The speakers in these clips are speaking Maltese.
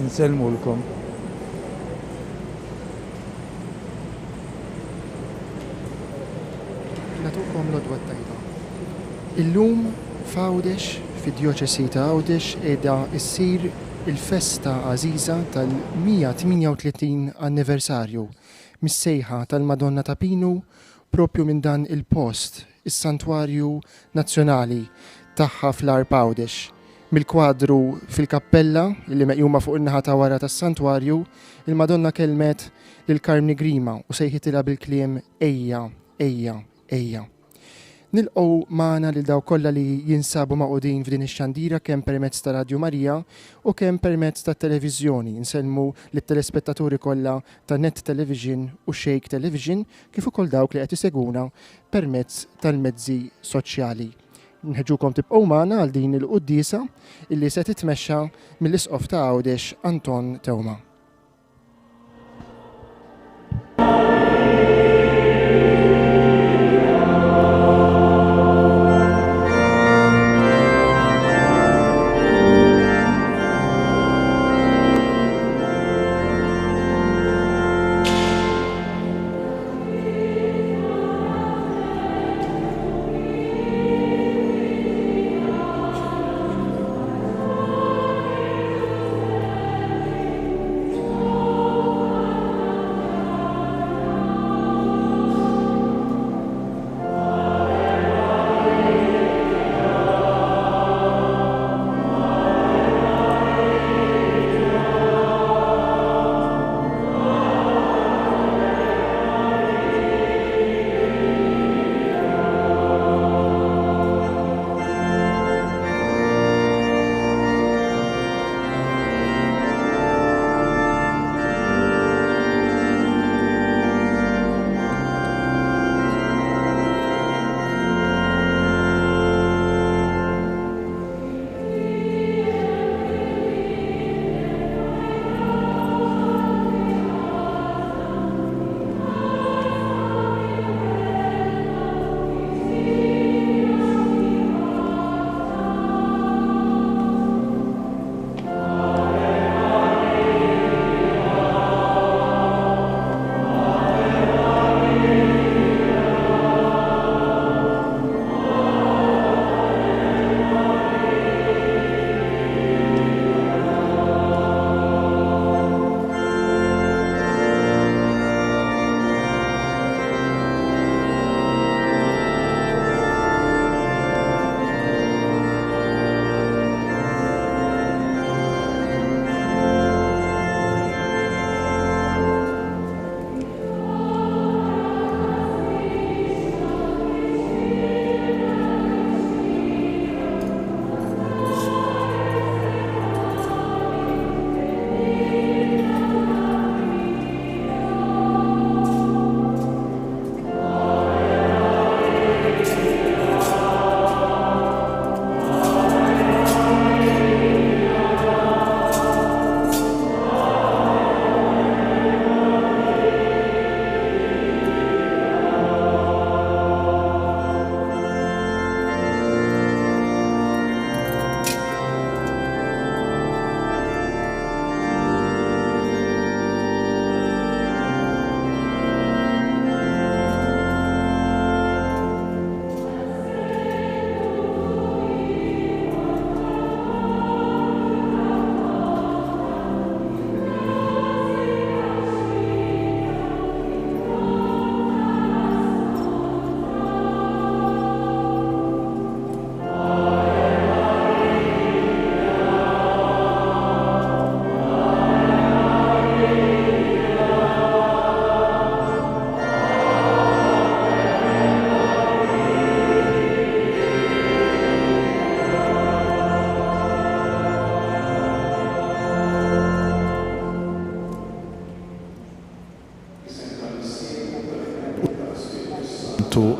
insellmulkom. Natukom l-odwa tajba. Illum f'Għawdex, fid-Djoċesi ta' Għawdex, qiegħda ssir il-festa għażiża tal-138 anniversarju mis-sejħa tal-Madonna ta' Pinu propju minn dan il-post, is-Santwarju Nazzjonali tagħha fl-Arb Għawdex. Mill-kwadru fil-kappella li meqjuma fuq in-naħa ta' wara tas-Santwarju, il-Madonna kelmet lil Karmni Grima u sejħitilha bil-kliem ejja, ejja, ejja. Nilqgħu magħna lil daw kollha li jinsabu maqudin f'din ix-xandira kemm permezz ta' Radju Marija u kemm permezz tat televiżjoni. Nsellmu lit-telespettaturi kollha ta' Net Television u Shake Television kif ukoll dawk li qed iseguna permezz tal-mezzi soċjali. Nħeġġukom tibqgħu magħna għal din il-quddiesa illi se titmexxa mill-Isqof ta' Għawdex Anton Tewma.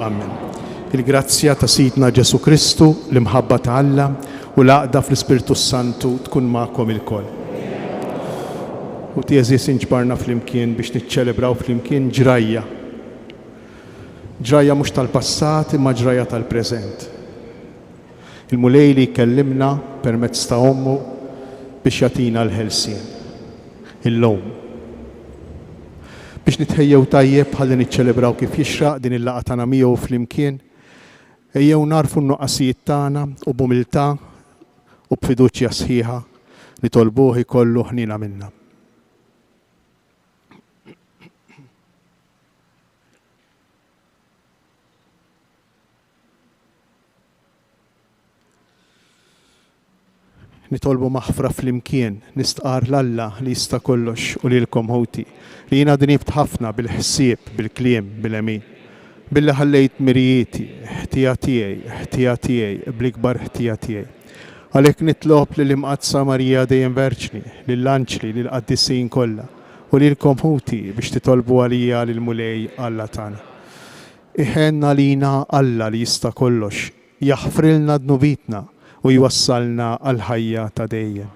Amen. Il-grazzja ta' Sidna Ġesu Kristu, l-imħabba ta' Alla u l-għaqda fl-Ispiritu Santu tkun magħkom ilkoll. U tieżis inġbarna flimkien biex niċċelebraw flimkien ġrajja. Ġrajja mhux tal-passat imma ġrajja tal-preżent. Il-mulej li jkellimna permezz ta' ommu biex jagħtina l-ħelsien. illum. Biex nitħejjew tajjeb ħalli niċċelebraw kif jixraq din il-laqgħa tagħna miegħu flimkien, ejjew narfu n-nuqqasijiet tagħna u b'umiltà u b'fiduċja sħiħa nitolbuh ikollu ħnina minna. Nitolbu maħfra flimkien, nistqar l-Alla li jista' kollox u lilkom ħoti li jiena dnibt ħafna bil-ħsieb, bil-kliem, bil-emin. Billi ħallejt mirijieti, ħtija tiegħi, bl-ikbar ħtija tiegħi. Għalhekk nitlob lill-imqadsa Marija dejjem Verġni, lill-anġli, lill-qaddisin kollha u lilkom ħoti biex titolbu għalija lil mulej Alla tagħna. Iħenna lina Alla li jista' kollox, jaħfrilna dnubitna u jwassalna għal ħajja ta' dejjem.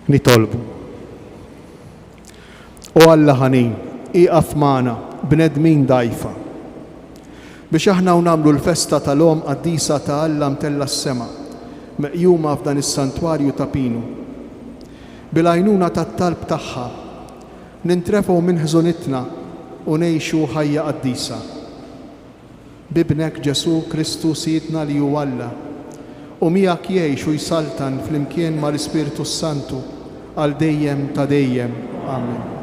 nitolbu. U Alla ħanin, iqaf magħna bnedmin dajfa biex aħna nagħmlu l-festa tal-lom qaddisa ta' Alla mtella s-sema meqjuma f'dan is-santwarju ta' Pinu. Bil-għajnuna tat-talb tagħha nintrefgħu minn ħżunitna u ngħixu ħajja qaddisa. Bibnek Ġesu Kristu Sidna li hu Alla u miegħek jgħix u jsaltan flimkien mal-Ispiritu Santu għal dejjem ta' dejjem. Amen.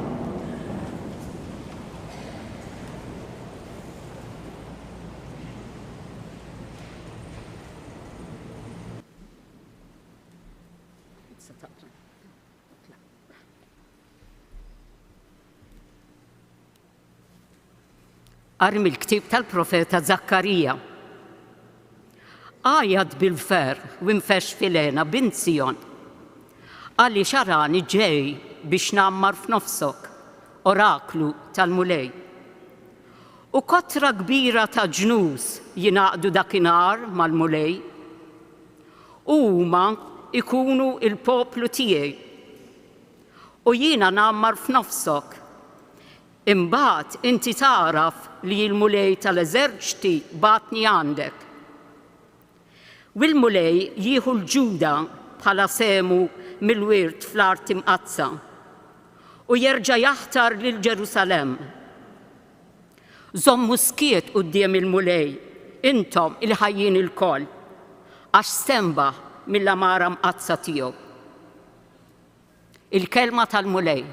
Qari mill-ktieb tal-profeta Zakkarija. Għajad bil-fer u nfex filena bint Sion. Għalli xarani ġej biex nammar f'nofsok, oraklu tal-mulej. U kotra kbira ta' ġnus jinaqdu dakinhar mal-mulej. Huma ikunu il-poplu tiegħi. U jiena nammar f'nofsok. Imbagħad inti taraf li l-mulej tal-eżerċti batni għandek. U l-mulej jieħu l-Ġuda bħala semu mill-wirt fl-art imqazza u jerġa' jaħtar lil Ġerusalem. Żommu skiet quddiem il-mulej, intom il-ħajjin il-koll, għax stembaħ mill-amara mqazza tiegħu. Il-kelma tal-mulej.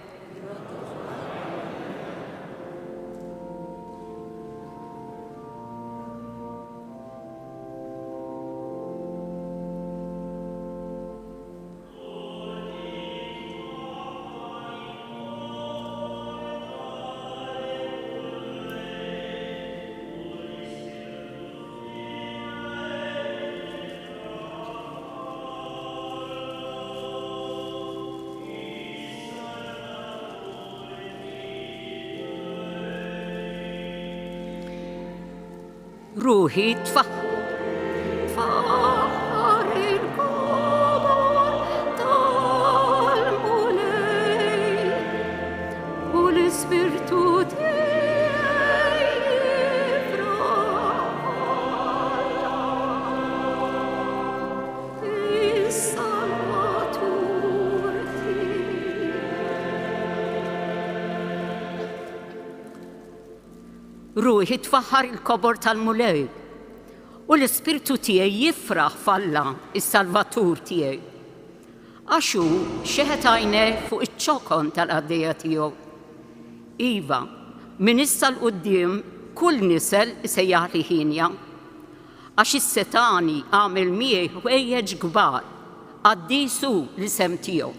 Ruħi tfaħħar il-kobor tal-mulej u l-Ispirtu tiegħi jifraħ is-Salvatur tiegħi. Ruħi tfaħħar il-kobor tal-mulej u l-Ispirtu tiegħi jifraħ f'Alla is-Salvatur tiegħi. Għax hu xeħet għajneh fuq iċ-ċokon tal-għaddejja tiegħu. Iva, minn issa l-qudiem kull nisel isejjaħ li ħinja. Għax is-Setani għamel miegħi ħwejjeġ kbar qaddisu l-isem tiegħu.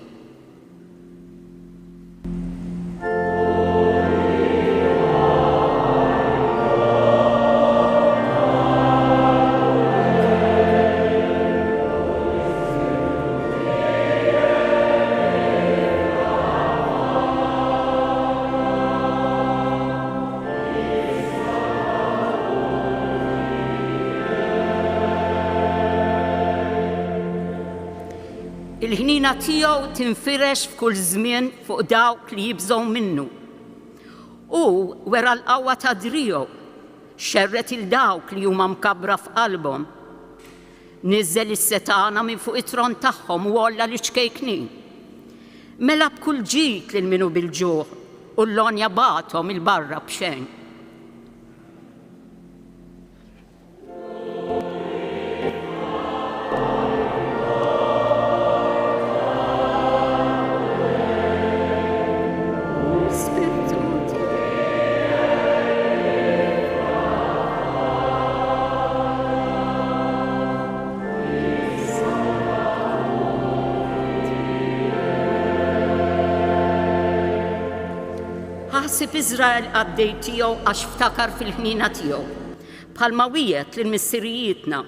Il-ħnina tiegħu tinfirex f'kull żmien fuq dawk li jibżgħu minnu. U wera l-qawwa ta' driegħu xerret il dawk li huma mkabbra f'qalbhom. Niżżel is-setana minn fuq it-tron tagħhom u olla l-iċkejknin. Mela b'kull ġid lil minnu bil-ġuħ u l-lonja bagħthom il-barra b'xejn. Ħasib Iżrael għaddej tiegħu għax ftakar fil-ħnina tiegħu. Bħalma wiegħed lil missirijietna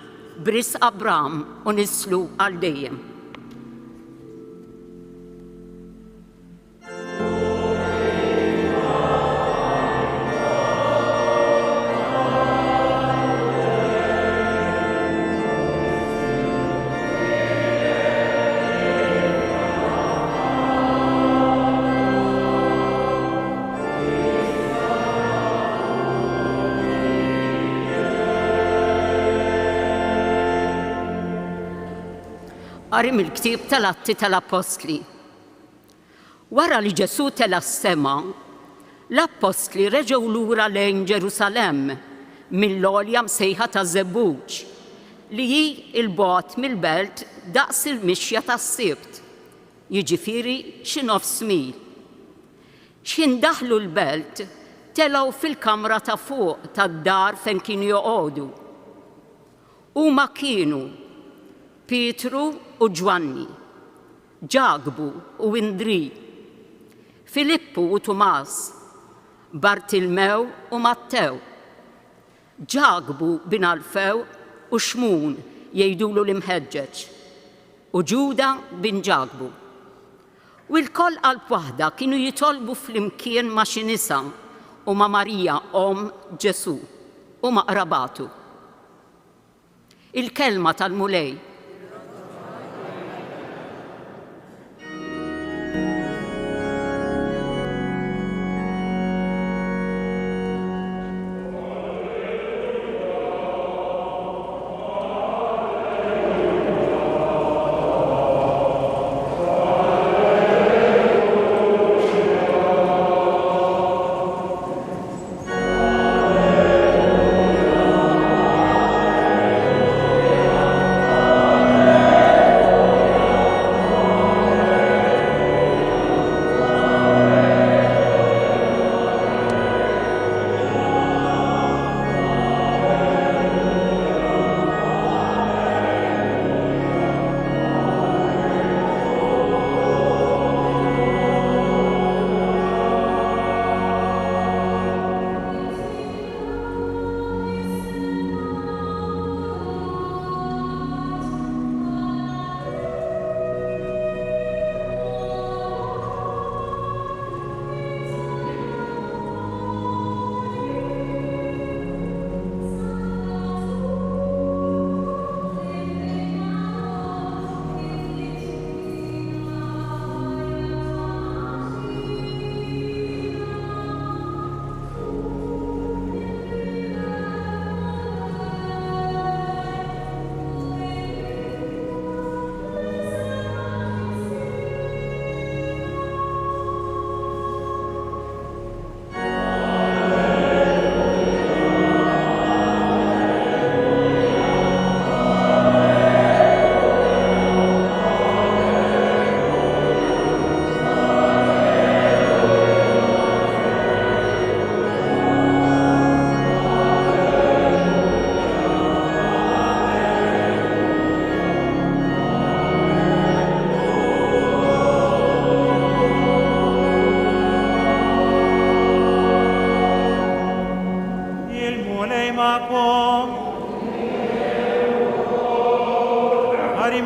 bris Abraham u nislu għal dejjem. qari mill-ktieb tal-Atti tal-Apostli. Wara li Ġesu tela s-sema, l-Apostli reġgħu lura lejn Ġerusalemm mill-għolja msejħa ta' Żebbuġ li hi il-bogħod mill-belt daqs il-mixja tas-Sibt, jiġifieri xi nofs mil. X'indaħlu l-belt telgħu fil-kamra ta' fuq tad-dar fejn kienu joqogħdu. Huma kienu Pietru u Ġwanni, Ġagbu u Indri, Filippu u Tumas, Bartilmew u Mattew, Ġagbu bin Alfew u Xmun jgħidulu l-imħeġġeġ, u Ġuda bin Ġagbu. U l-koll qalb waħda kienu jitolbu flimkien ma' xi nisa u ma' Marija om Ġesu u ma' qrabatu. Il-kelma tal-mulej.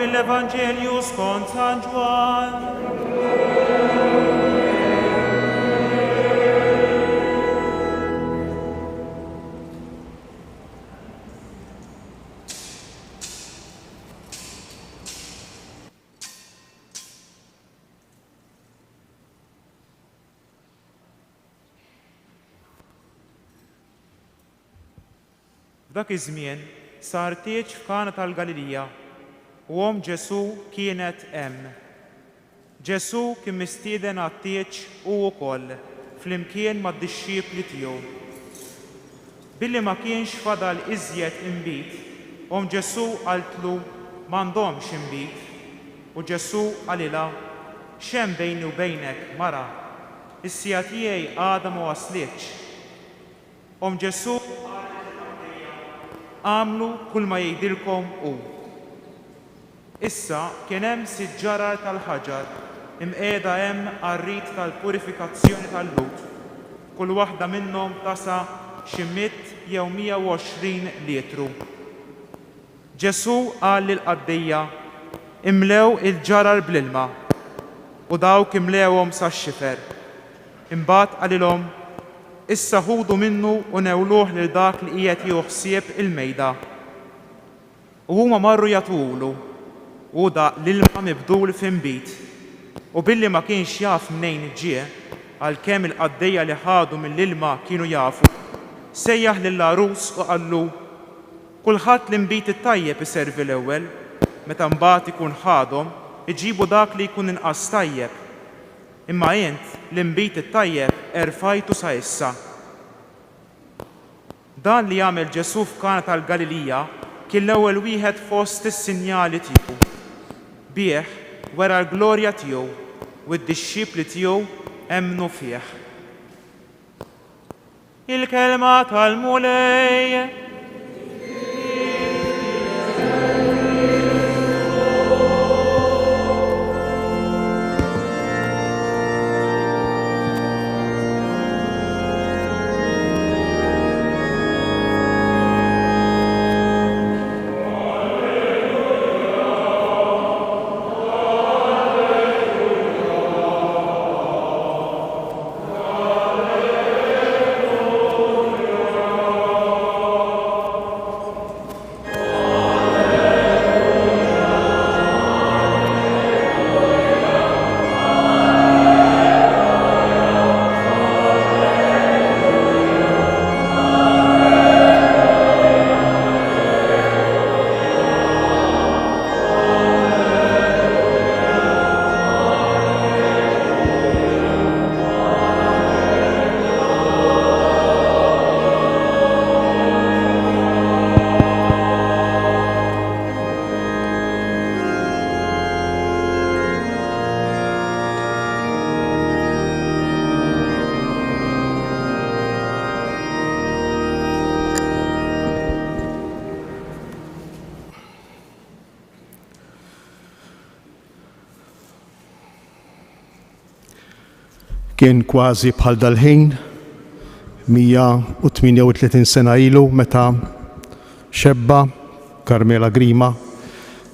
mill-Evanġelju skont San Ġwan. F'dak iż-żmien sar tieġ f'Kana tal-Galilija u Ġesu kienet hemm. Ġesu kien mistieden għat-tieġ u wkoll flimkien mad-dixxiepli tiegħu. Billi ma kienx fadal iżjed inbit, Ġesu qaltlu m'għandhomx inbit. U Ġesu qalilha, x'hemm bejni u bejnek, mara, is-sija tiegħi għadha ma waslitx. Ġesu għamlu kull ma jgħidilkom hu. Issa kien hemm sitt ġarar tal-ħaġar imqiegħda hemm għar-rit tal-purifikazzjoni tal-lut. Kull waħda minnhom tasa' xi 100 jew 120 lietru. Ġesu qal lill-qaddejja, imlew il-ġarar bl-ilma u dawk imlewhom sax-xifer. Imbagħad qalilhom, issa ħudu minnu u newluh lil dak li qiegħed jieħu ħsieb il-mejda. U huma marru jagħtulu u daq l-ilma mibdul f'inbit. U billi ma kienx jaf mnejn ġie, għalkemm il-qaddejja li ħadu mill-ilma kienu jafu, sejjaħ lill-arus u qallu, kulħadd l-inbit it-tajjeb iservi l-ewwel, meta mbagħad ikun ħadhom iġibu dak li jkun inqas tajjeb. Imma int l-inbit it-tajjeb erfajtu sa issa. Dan li jagħmel Ġesu f'Kana tal-Galilija kien l-ewwel wieħed fost is-sinjali tiegħu. Bih wera l-glorja tiegħu u d-dixxipli tiegħu emmnu fih. Il-kelma tal-Mulej. Kien kważi bħal dal-ħin 138 sena ilu meta xebba Karmela Grima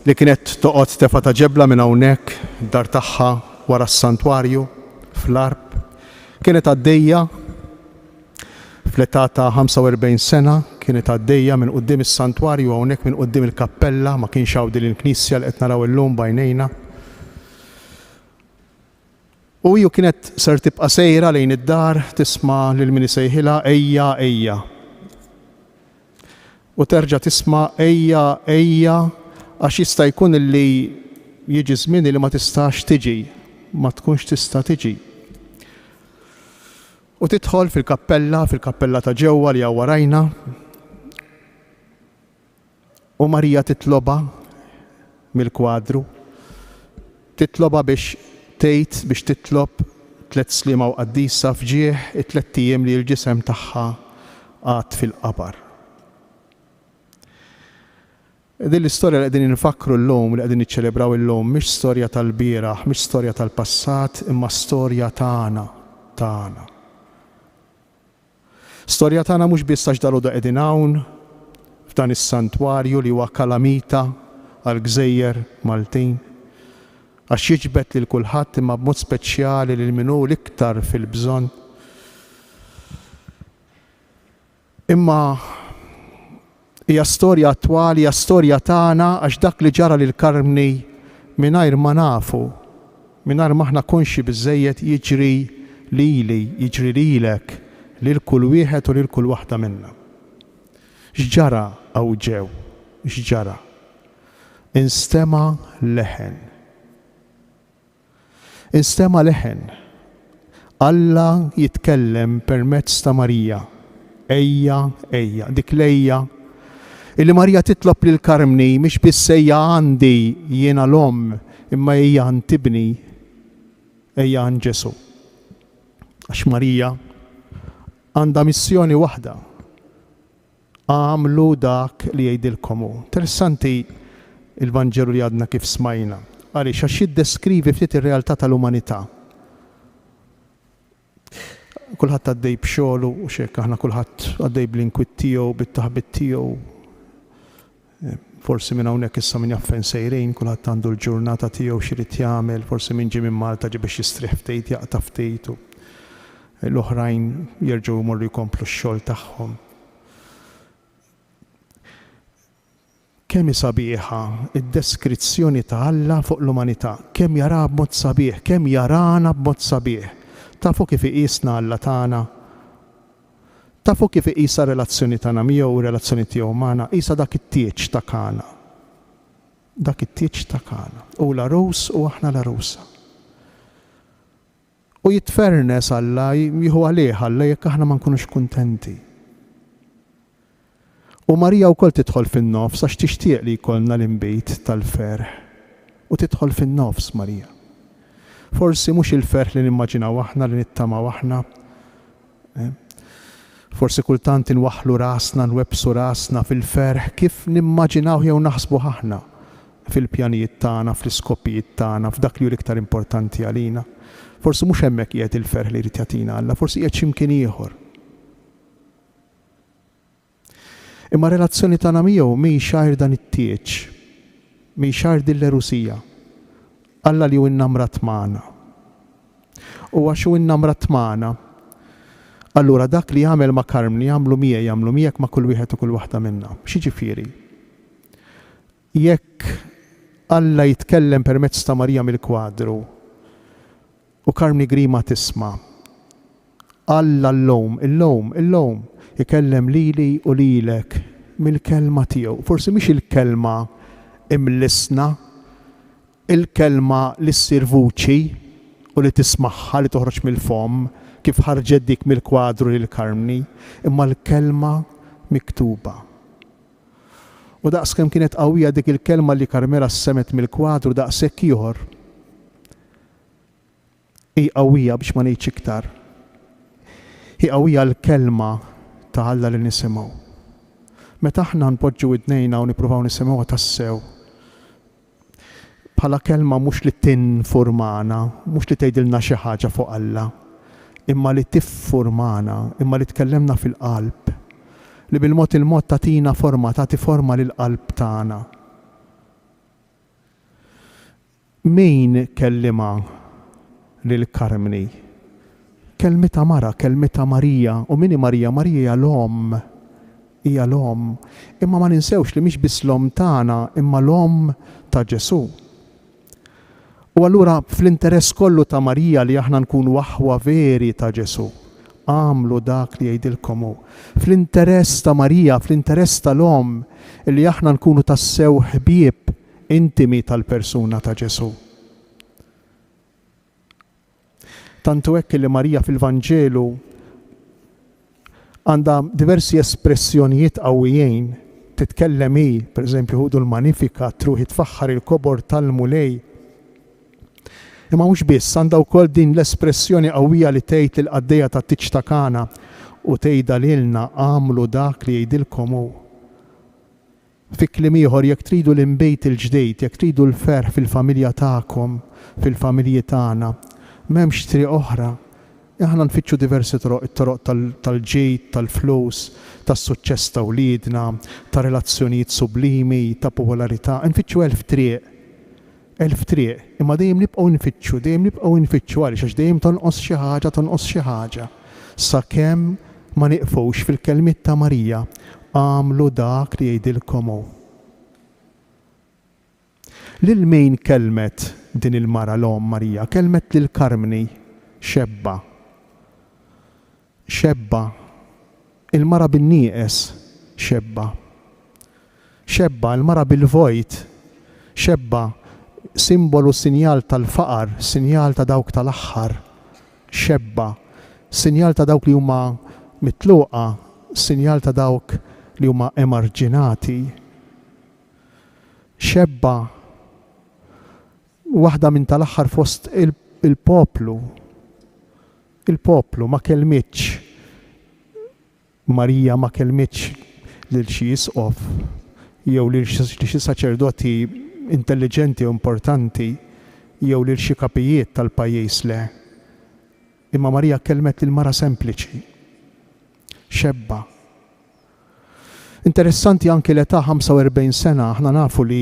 li kienet toqgħod tefa' ta' ġebla minn hawnhekk dar tagħha wara s-santwarju fl-Arb kienet għaddejja fl-età ta' 45 sena kienet għaddejja minn quddiem is-santwarju hawnhekk minn quddiem il-kappella ma kienx hawn din il-knisja li qed naraw illum bajnejna. U ju kienet ser tibqa' sejra lejn id-dar tisma' lil min isejħilha ejja ejja. U terġa' tisma' ejja ejja għax jista' jkun illi jiġi żmien li ma tistax tiġi, ma tkunx tista' tiġi. U tidħol fil-kappella ta' ġewwa li hawn warajna. U Marija titloba mill-kwadru. Titloba biex titlob 3 sliema u qaddisa fġieħ 3 ijiem li l-ġisem tagħha għad fil-qabar. Din l-istorja li qegħdin nfakru llum li qegħdin niċċelebraw illum mhix storja tal-bieraħ, mhix storja tal-passat, imma storja tagħna. Storja tagħna mhux biss għax dalgħodu qegħdin hawn f'dan is-santwarju li huwa kalamita għall-Gżejjer Maltin. Għax jiġbed lil kulħadd imma b'mod speċjali lil min hu l-iktar fil-bżonn. Imma hija storja attwali, hija storja tagħna għax dak li ġara lil Karmni mingħajr ma nafu, mingħajr ma aħna konxi biżżejjed jiġri lili, jiġri lilek, lil kull wieħed u lil kull waħda minna. X'ġara hawn ġew, x'ġara? Instema' leħen. Instema' leħen. Alla jitkellem permezz ta' Marija. Ejja, ejja, dik lejja. Illi Marija titlob lil Karmni mhix biss ejja għandi jiena l-omm, imma ejja għand tibni, ejja għand Ġesu. Għax Marija għandha missjoni waħda. Għamlu dak li jgħidilkom hu. Interessanti il-Vanġelu li għadna kif smajna. Għaliex għax jiddeskrivi ftit ir-realtà tal-umanità. Kulħadd għaddej b'xogħlu u x'hekk aħna kulħadd għaddej bl-inkwitt tiegħu, bit-taħbit tiegħu. Forsi minn hawnhekk issa min jaf fejn sejrin, kulħadd għandu l-ġurnata tiegħu x'irid jagħmel, forsi min ġie minn Malta ġie biex jistrieħ ftit, jaqta' ftit. L-oħrajn jerġgħu jmorru jkomplu x-xogħol tagħhom. Kemm sabiħa id-deskrizzjoni ta' Alla fuq l-umanità, kemm jara b'mod sabiħ, kemm jarana b'mod sabiħ. Tafu kif iqisna Alla tagħna. Tafu kif iqisa relazzjoni tagħna miegħu u relazzjoni tiegħu magħna, qisha dak it-tieġ ta' Kana. dak it-tieġ ta' Kana. U l-arus u aħna l-arusa. U jitfernes Alla, jieħu għalih Alla jekk aħna ma nkunux kuntenti. U Marija wkoll tidħol fin-nofs għax tixtieq li jkollna l-inbejt tal-ferħ. U tidħol fin-nofs Marija. Forsi mhux il-ferħ li nimmaġinaw aħna li nittamaw aħna. Forsi kultant inwaħħlu rasna, nwebsu rasna fil-ferħ kif nimmaġinaw jew naħsbu aħna fil-pjanijiet tagħna, fl-iskopijiet tagħna, f'dak li hu l-iktar importanti għalina. Forsi mhux hemmhekk qiegħed il-ferħ li jrid jagħtina Alla, forsi qiegħed x'imkien ieħor. Imma relazzjoni tagħna miegħu mhix xajr dan it-tieġ, mhix xajr din l-erusija. Alla li hu innamrat magħna. U għax hu innamrat magħna, allura dak li jagħmel ma' Karmni jagħmlu miegħek ma' kull wieħed u kull waħda minnha. X'jiġifieri? Jekk Alla jitkellem permezz ta' Marija mill-kwadru u Karmni Grima tisma', Alla illum jikellem lili u lilek mill-kelma tiegħu. Forsi mhix il-kelma imlisna, il-kelma li ssir vuċi u li tismaħħa li toħroġ mill-fom kif ħarġet dik mill-kwadru lil Karmni, imma l-kelma miktuba. U daqskemm kienet qawwija dik il-kelma li Karmela ssemet mill-kwadru daqshekk ieħor. Hi qawwija biex ma ngħidx iktar. Hi qawwija l-kelma ta' Alla li nisimgħu. Meta aħna npoġġu widnejna u nippruvaw nisimgħuha tassew. Bħala kelma mhux li tinformana, mhux li tgħidilna xi ħaġa fuq Alla, imma li tiffurmana, imma li tkellemna fil-qalb, li bil-mod il-mod tagħtina forma, tagħti forma lill-qalb tagħna. Min kellima lil Karmni? Kelmita mara, kelmita Marija, u mini Marija? Marija hija l-om, hija l-om. Imma ma ninsewx li mhix biss l-om tagħna, imma l-om ta' Ġesu. U allura fl-interess kollu ta' Marija li aħna nkunu waħwa veri ta' Ġesu, għamlu dak li jgħidilkom hu. Fl-interess ta' Marija, fl-interess tal-om li aħna nkunu tassew ħbieb intimi tal-persuna ta' Ġesu. Tantu hekk li Marija fil-Vanġelu għandha diversi espressjonijiet qawwijin. Titkellem hi, pereżempju ħudu l-Manifika, truħi tfaħħar il-kobor tal-mulej. Imma mhux biss, għandha wkoll din l-espressjoni qawwija li tgħid lil qaddejja tat-tiġ ta' Kana u tgħidha lilna għamlu dak li jgħidilkom hu. Fi kliem ieħor jekk tridu l-inbejt il-ġdejt, jekk tridu l-ferħ fil-familja tagħkom, fil-familji tagħna, m'hemmx triq oħra. Aħna nfittxu diversi toroq tal-ġejt, tal-flus, tas-suċċess ta' wliedna, ta' relazzjonijiet sublimi, ta' popolarità, nfittxu 1000 triq. 1000 triq, imma dejjem nibqgħu nfittxu għaliex għax dejjem tonqos xi ħaġa. Sakemm ma nieqfux fil-kelmiet ta' Marija, għamlu dak li jgħidilkom hu. Lil min kelmet din il-mara l-om Marija? Kelmet lil Karmni xebba. Xebba. Il-mara bin-nieqes xebba. Xebba, il-mara bil-vojt. Xebba. Simbolu sinjal tal-faqar, sinjal ta' dawk tal-aħħar. Xebba. Sinjal ta' dawk li huma mitluqa, sinjal ta' dawk li huma emarġinati. Xebba. Waħda minn tal-aħħar fost il-poplu. Il-poplu ma kelmitx. Marija ma kelmitx lil xi jisqof jew lil xi saċerdoti intelligenti u importanti jew lil xi kapijiet tal-pajjiż le. Imma Marija kelmet lil mara sempliċi. Xebba. Interessanti anke l-età 45 sena, aħna nafu li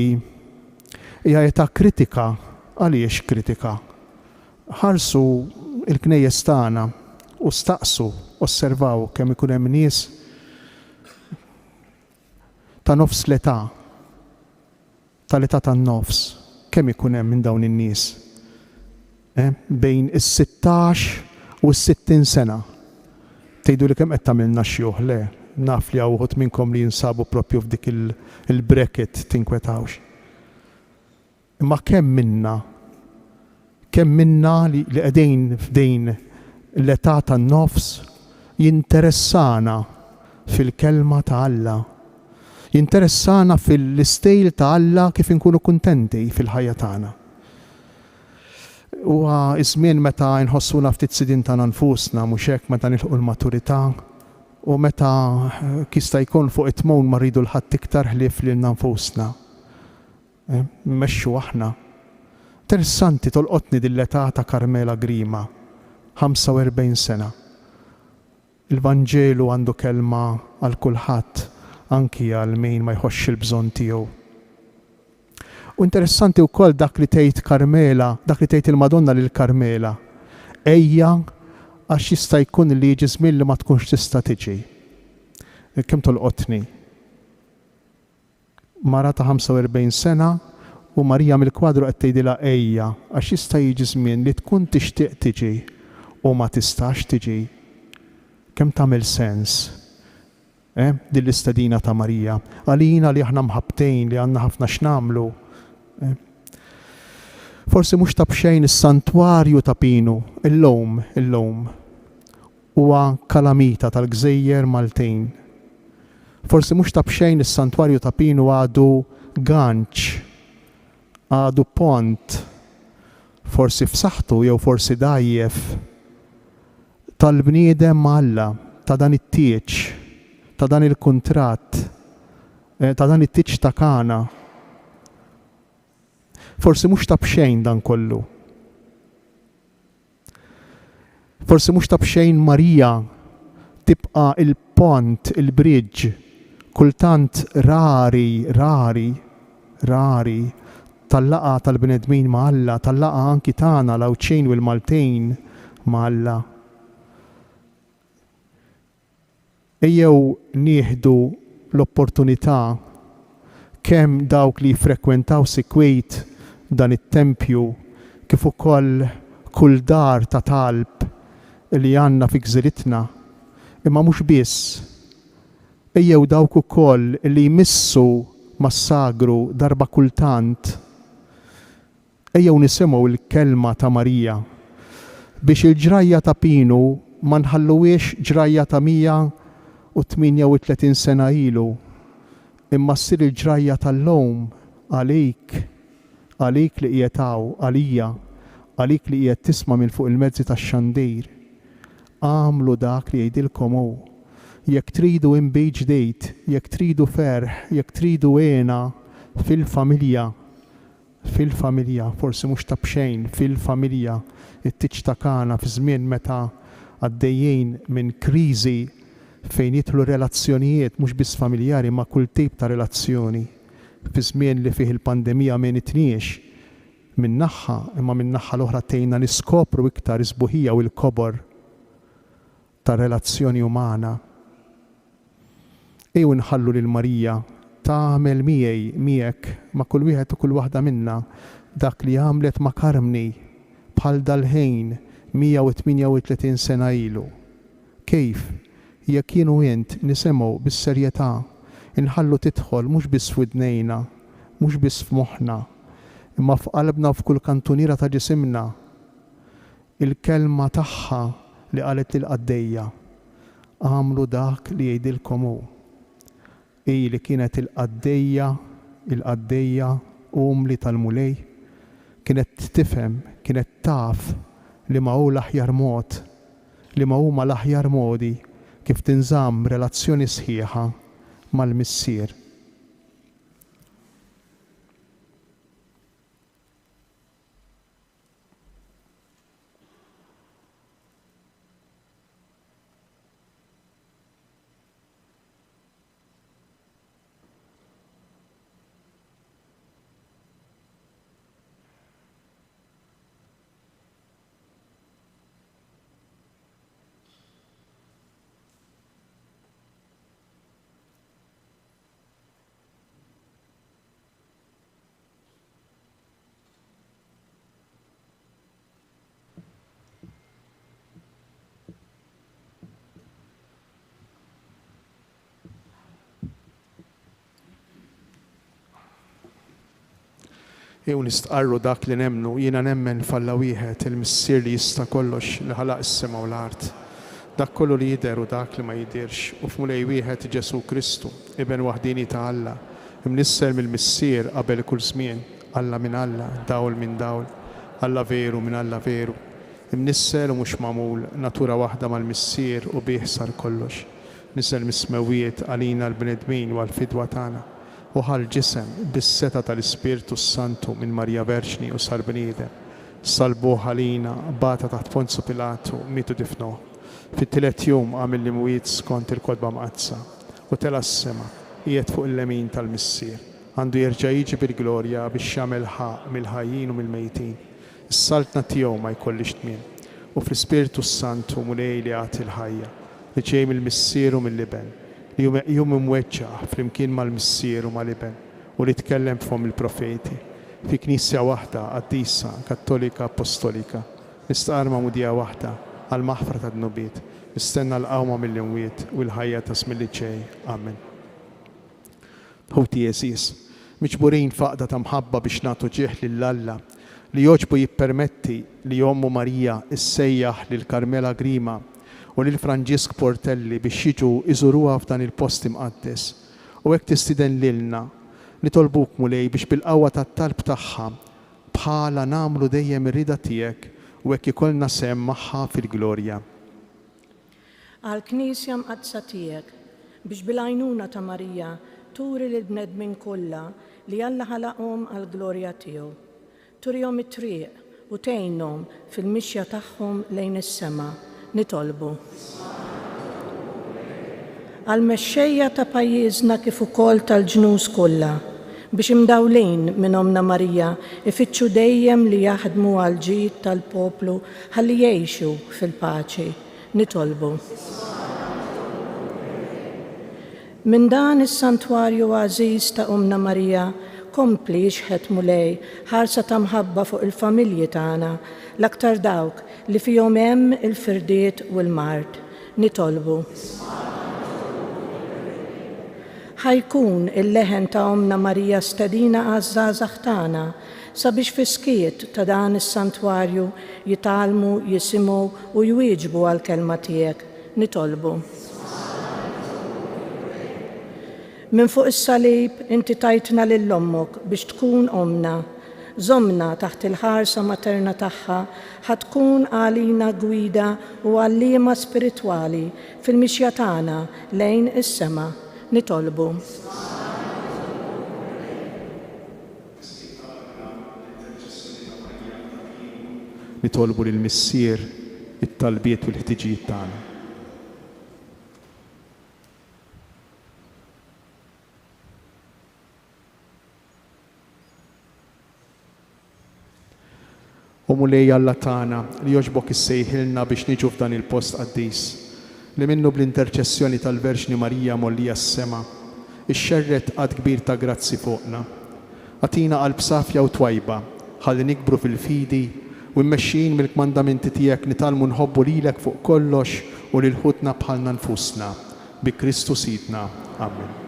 hija età kritika. Għaliex kritika? Ħarsu il-knejjes tagħna u staqsu, osservaw kemm ikun hemm nies ta' nofs l-età, tal-età tan-nofs, kemm ikun hemm minn dawn in-nies? Bejn is-16 u s-60 sena. Tgħidu li kemm qed tagħmilna xjuħ, le, naf li hawn wħud minnkom li jinsabu proprju f'dik il-bracket tinkwetawx. Imma kemm minna li qegħdin f'din l-età tan-nofs jinteressana fil-kelma ta' Alla. Jinteressana fil-istejl ta' Alla kif inkunu kuntenti fil-ħajja tagħna. Huwa żmien meta nħossuna ftit sidin tagħna nfusna mhux hekk meta nilħu l-maturità u meta kista jkun fuq it-tmun ma rridu l-ħadd iktar ħlief lilna nfusna. Mmexxu aħna. Interessanti tolqotni dil-età ta' Karmela Grima, 45 sena. Il-Vanġelu għandu kelma għal kulħadd, anki għal min ma jħossx il-bżonn tiegħu. U interessanti wkoll dak li tgħid Karmela, dak li tgħid il-Madonna lil Karmela. Ejja għax jista' jkun li jiġi żmien li ma tkunx tista' tiġi. Kemm tolqotni. Mara ta' 45 sena u Marija mill-kwadru qed tgħidilha ejja għax jista' jiġi żmien li tkun tixtieq tiġi u ma tistax tiġi. Kemm tagħmel sens? Din l-istedina ta' Marija. Għalina li aħna mħabtejn li għandna ħafna x'namlu. Forsi mhux ta' bxejn is-santwarju ta' Pinu, il-lowm huwa kalamita tal-Gżejjer Maltejn. Forsi mhux ta' bxejn is-santwarju ta' Pinu għadu ganċ, għadu pont, forsi f'saħħtu jew forsi dajjef tal-bniedem ma' Alla, ta' dan it-tieġ, ta' dan il-kuntratt, ta' dan it-tieġ ta' Kana. Forsi mhux ta' bxejn dan kollu. Forsi mhux ta' bxejn Marija tibqa' il-pont, il-bridge, kultant rari tal-laqa tal-bnedmin ma' Alla, tal-laqa anki tagħna l-Awċejn u l-Maltejn ma' Alla. Ejjew nieħdu l-opportunità kemm dawk li jfrekwentaw sikwejt dan it-tempju kif ukoll kull dar ta' talb li għandna fi gżiritna. Imma mhux biss. Ejjew dawk ukoll li jmissu mas-sagru darba kultant. Ejjew nisimgħu l-kelma ta' Marija biex il-ġrajja ta' Pinu ma nħalluwiex ġrajja ta' 138 sena ilu, imma ssir il-ġrajja tal-lowm għalik li qiegħed għalija, għalik li qiegħed tisma' minn fuq il-mezzi tax-xandir. Għamlu dak li jgħidilkom hu. Jekk tridu engage date, jekk tridu ferħ, jekk tridu għena fil-familja, forsi mhux ta' bxejn, fil-familja, it-tiġ ta' Kana fi żmien meta għaddejjin minn kriżi fejn jidħlu relazzjonijiet mhux biss familjari ma' kull tip ta' relazzjoni. Fi żmien li fih il-pandemija ma nitniex minn naħa, imma minn naħa l-oħra tgħinna niskopru iktar isbuħija u l-kobor ta' relazzjoni umana. Ejju nħallu lil Marija tagħmel miegħek ma' kull wieħed u kull waħda minna dak li għamlet ma' Karmni bħal dal-ħejn 138 sena ilu. Kejf? Jekk kienu int nisemgħu bis-serjetà, inħallu tidħol mhux biss f'widnejna, mhux biss f'moħħna, imma f'qalbna u f'kull kantuniera ta' ġisimna. Il-kelma tagħha li qalet lil qaddejja. Għamlu dak li jgħidilkom hu. Li kienet il-qaddejja umli tal-mulej, kienet tifhem, kienet taf li ma hu l-aħjar mod, li ma huma l-aħjar modi kif tinżamm relazzjoni sħiħa mal-missier. Jew nistqarru dak li nemnu, jiena nemmen falla wieħed il-missier li jista' kollox li ħalaq is-sema u l-art. Dak kollu li jidher u dak li ma jidirx, u f'mulej wieħed Ġesu Kristu, ibn waħdini ta' Alla, imnisser mill-missier qabel kull żmien, Alla minn Alla, dawl minn dawl, Alla veru minn Alla veru. Imnisser u mhux magħmul, natura waħda mal-missier u bih sar kollox. Nisel mismewiet għalina l-bnedmin u għal-fidwa tagħna. U ħal ġisem bis-seta tal-Ispirtu Santu minn Marja Verġni u sar bniedem. Salbuh għalina, bata taħt Ponzu Pilatu, mitu difnuh. Fit-tielet jum għamil li mwiet skont il-kodba mqazza u tela s-sema qiegħed fuq il-lemin tal-missier. Għandu jerġa' jiġi bil-glorja biex jagħmel ħaq mill-ħajjin u mill-mejtin. Is-saltna tiegħu ma jkollix tmiem. U fl-Ispirtu Santu mulej li għati l-ħajja li ġej mill-missier u mill-liben li jum imweġġaħ flimkien mal-missier u mal-liben u li tkellem f'hom il-profeti fi knisja waħda qaddisa kattolika apostolika nistqarma mudija waħda għal maħfra ta' dnubiet nistenna l-qawma mill-imwiet u l-ħajja ta' smilli ġej. Amen. Ħuti Jeżis, miġburin faqda ta' mħabba biex nagħtu ġieħ lill-Alla li joġbu jippermetti li Ommu Marija issejjaħ lil Karmela Grima u lil Franġisk Portelli biex jiġu iżuruha f'dan il-post imqaddes. U hekk tistiden lilna nitolbuk mulej biex bil-qawwa tat-talb tagħha bħala nagħmlu dejjem ir-rida tiegħek u hekk ikollna sehem magħha fil-glorja. Għall-Knisja mqaddsa tiegħek biex bil-għajnuna ta' Marija turi lill-bnedmin kollha li Alla ħalaqhom għall-glorja tiegħu. Turihom it-triq u tgħinhom fil-mixja tagħhom lejn is-sema. Nitolbu. Għal-mexxejja ta' pajjiżna kif ukoll tal-ġnus kollha biex imdawlin minn Omna Marija ifittxu dejjem li jaħdmu għal-ġid tal-poplu ħalli jgħixu fil-paċi. Nitolbu. Minn dan is-santwarju għażiż ta' Omna Marija kompli jixħet mulej ħarsa ta' mħabba fuq il-familji tagħna l-aktar dawk li fihom hemm il-firdiet u l-mard. Nitolbu. Ħajkun il-leħen ta' Omna Marija stedina għaż-żgħażagħ tagħna sabiex fiskiet ta' dan is-santwarju jitalmu, jisimgħu u jwieġbu għall-kelma tiegħek. Nitolbu. Min fuq is-salib inti tajtna lil ommok biex tkun omna. Żommna taħt il-ħarsa materna tagħha ħatkun għalina gwida u għalliema spiritwali fil-mixja tagħna lejn is-sema. Nitolbu. Nitolbu lill-missier it-talbiet u l-ħtiġijiet tagħna. U mulej Alla tagħna li joġbok issejħilna biex niġu f'dan il-post qaddis li minnu bl-interċessjoni tal-Verġni Marija mollija s-sema ixxerret qatt kbir ta' grazzi fuqna. Għatina qalb safja u twajba ħalli nikbru fil-fidi u mmexxin mill-kmandamenti tiegħek nitalmu nħobbu lilek fuq kollox u lil ħutna bħalna nfusna. Bi Kristu Sidna. Amen.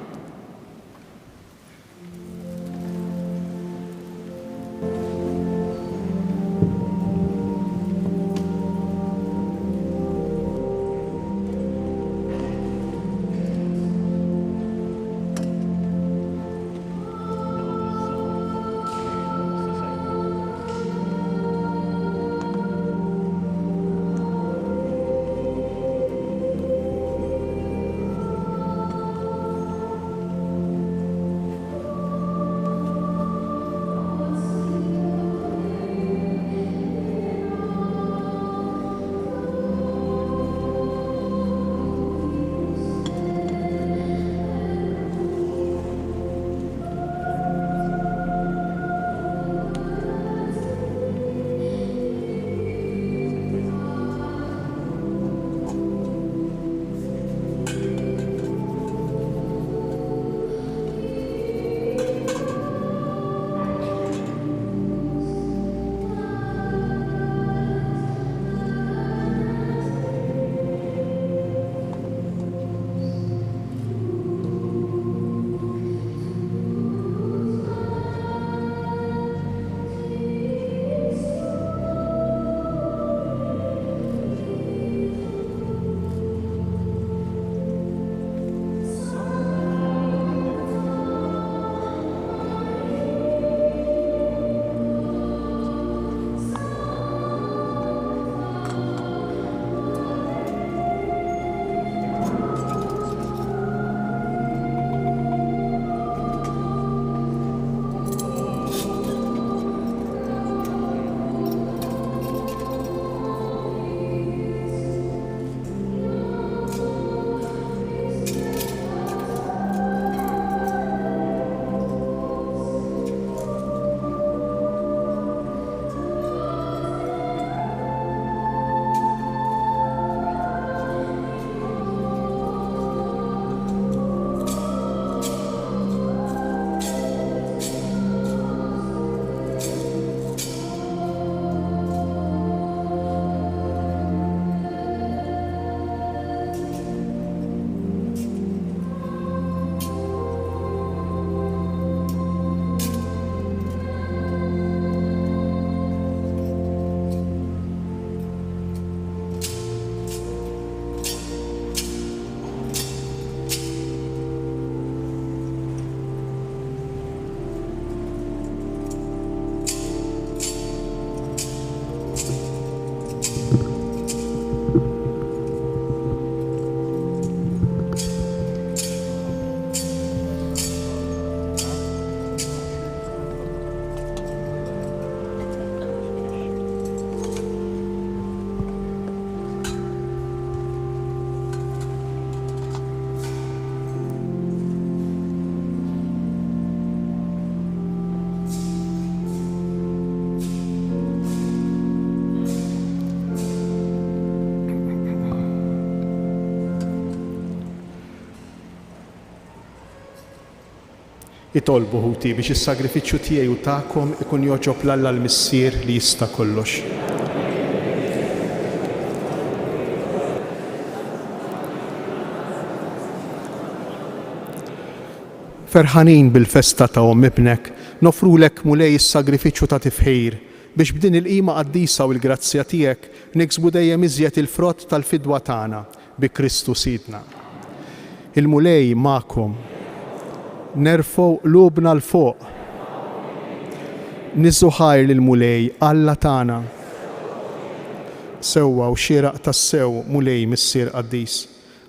Itolbu ħuti biex is-sagrifiċċju tiegħi u tagħkom ikun joġob l-Alla l-Missier li jista' kollox. Ferħanin bil-festa ta' ibnek, nofrulek mulej is-sagrifiċċju ta' tifħir biex b'din il-qima qaddisa u l-grazzja tiegħek niksbu dejjem iżjed il-frott tal-fidwa tagħna bi Kristu Sidna. Il-mulej magħkom, nerfgħu qlubna l fuq, niżżu ħajr lill-mulej Alla tagħna. Sewwa u xieraq tas-sew mulej missier qaddis,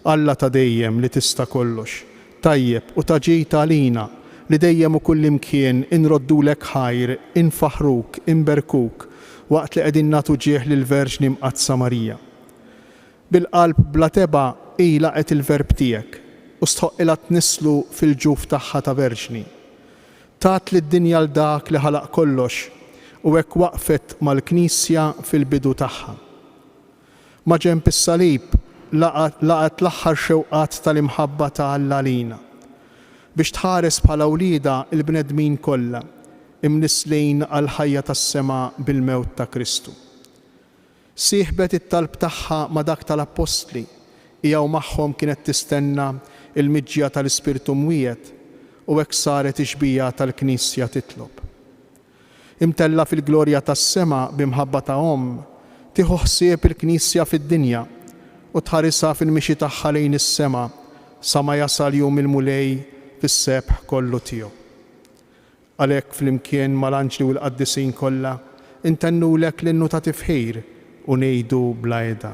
Alla ta' dejjem li tista' kollox, tajjeb u taġita għalina li dejjem u kullimkien inroddulek ħajr, infaħruk, inberkuk waqt li qegħdin nagħtu ġieħ lill-Verġni Mqazza Marija. Bil-qalb bla teba laqet il-verb tiegħek u stħoqilha tnislu fil-ġuf tagħha ta' Verġni. Tat lid-dinja l dak li ħalaq kollox u hekk waqfet mal-Knisja fil-bidu tagħha. Ma ġenb is-salib laqat l-aħħar xewqat tal-imħabba ta' Alla lina biex tħares bħala wlieda il-bnedmin kollha imnislin għal ħajja tas-sema bil-mewt ta' Kristu. Sieħbet it-talb tagħha ma' dak tal-Apostli hija magħhom kienet tistenna il-miġġija tal-Ispirtu mwiet u hekk saret ixbija tal-Knisja titlob. Imtella fil-glorja tas-sema b'imħabba ta' tieħu ħsieb il-Knisja fid-dinja u tħarisha fil-mixi tagħha lejn is-sema sa ma jasal jum il-mulej fis-sebħ kollu tiegħu. Għalhekk flimkien mal-anġli u l-qaddisin kollha intennulek l-innu ta' tifħir u ngħidu bla edha.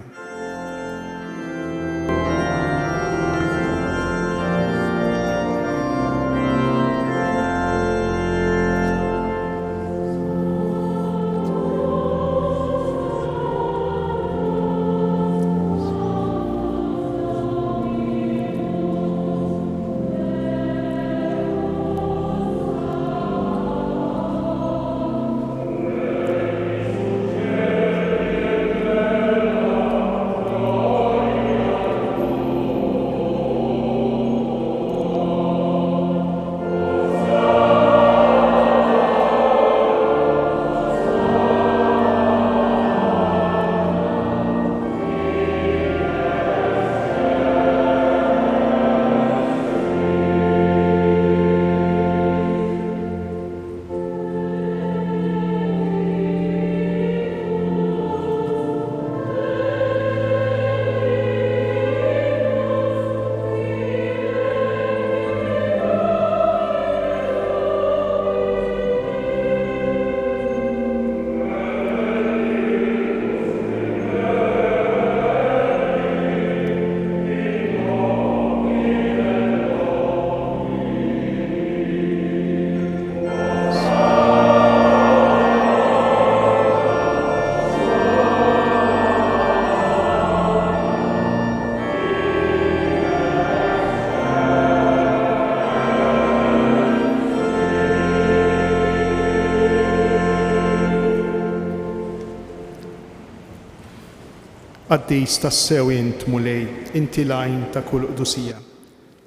Qaddis tas-sew int mulej, inti lajn ta' kull qdusija.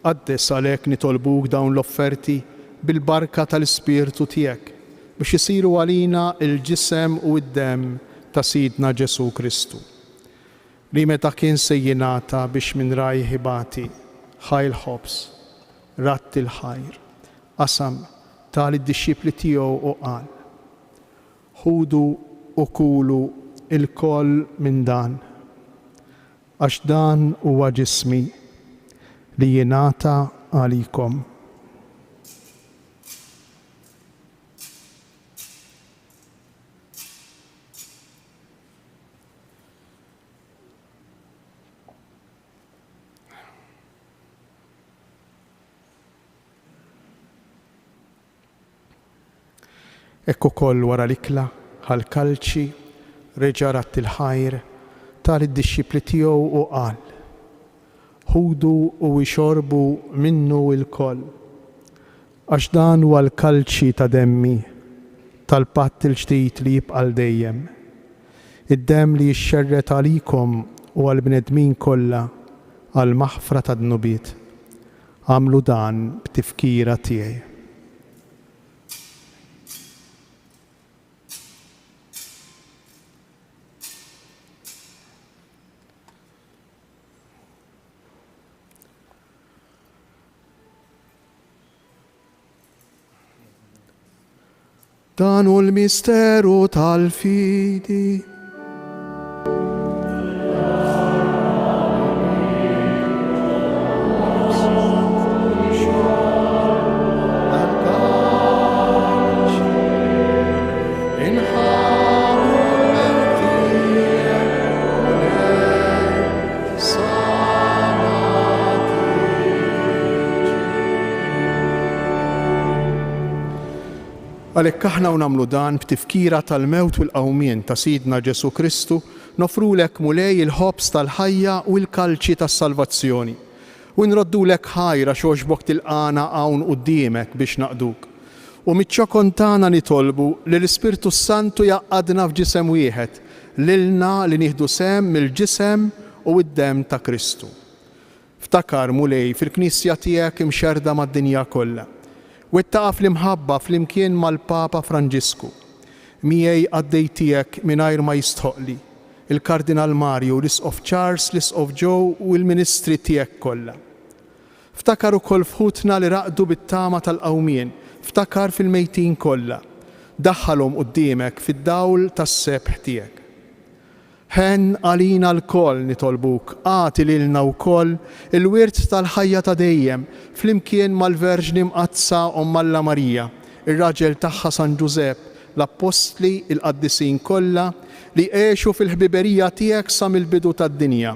Qaddes għalhekk nitolbuk dawn l-offerti bil-barka tal-Ispirtu tiegħek biex isiru għalina il-ġisem u d-demm ta' Sidna Ġesu Kristu. Li meta kien se jingħata biex minn raj ħibati ħajl ħobs, ratt il-ħajr, qasam tal-id-dixxipli tiegħu u qal: ħudu u kulu il-koll minn dan, għax dan huwa ġismi li jingħata għalikom. Ekku koll wara l-ikla ħal-kalċi reġa' ratt il-ħajr tal-id-dixxipli tiegħu u qal: ħudu u jxorbu minnu l-koll, għax dan huwa l-kalċi ta' demmi tal-patt il-ġdid li jibqa' dejjem. Id-demm li jixxerret għalikom u għall-bnedmin kollha għall-maħfra tad-dnubiet. Għamlu dan b'tifkira tiegħi. Dan hu l-misteru tal-fidi. Għalhekk aħna nagħmlu dan b'tifkira tal-mewt u l-qawmien ta' Sidna Ġesu Kristu, nofrulek mulej il-ħobs tal-ħajja u l-kalċi tas-salvazzjoni. U nroddulek ħajra xogħġbok tilqana hawn quddiemek biex naqduk. U miċ-ċokon tagħna nitolbu li l-Ispirtu Santu jaqgħadna f'ġisem wieħed, lilna li nieħdu sem mill-ġisem u d-demm ta' Kristu. Ftakar mulej fil-Knisja tiegħek imxerda mad-dinja kollha. Wettaqa fl-imħabba fl-imkien mal-Papa Franġisku. Miej għaddej tiegħek mingħajr ma jistħoqli. Il-Kardinal Mario, l-Isqof Charles, l-Isqof Joe u l-Ministri tiegħek kollha. Ftakar ukoll fħutna li raqdu bit-tama tal-qawmien, ftakar fil-mejtin kollha. Daħħalhom quddiemek fid-dawl tas-sebħ tiegħek. Ħen għalina l-koll nitolbuk, għati lilna wkoll il-wirt tal-ħajja ta' dejjem flimkien mal-Verġni Mqazza Alla Marija, ir-raġel tagħha San Ġusepp, l-Apostli, il-Qaddisin kollha li għexu fil-ħbiberija tiegħek sa mill-bidu tad-dinja.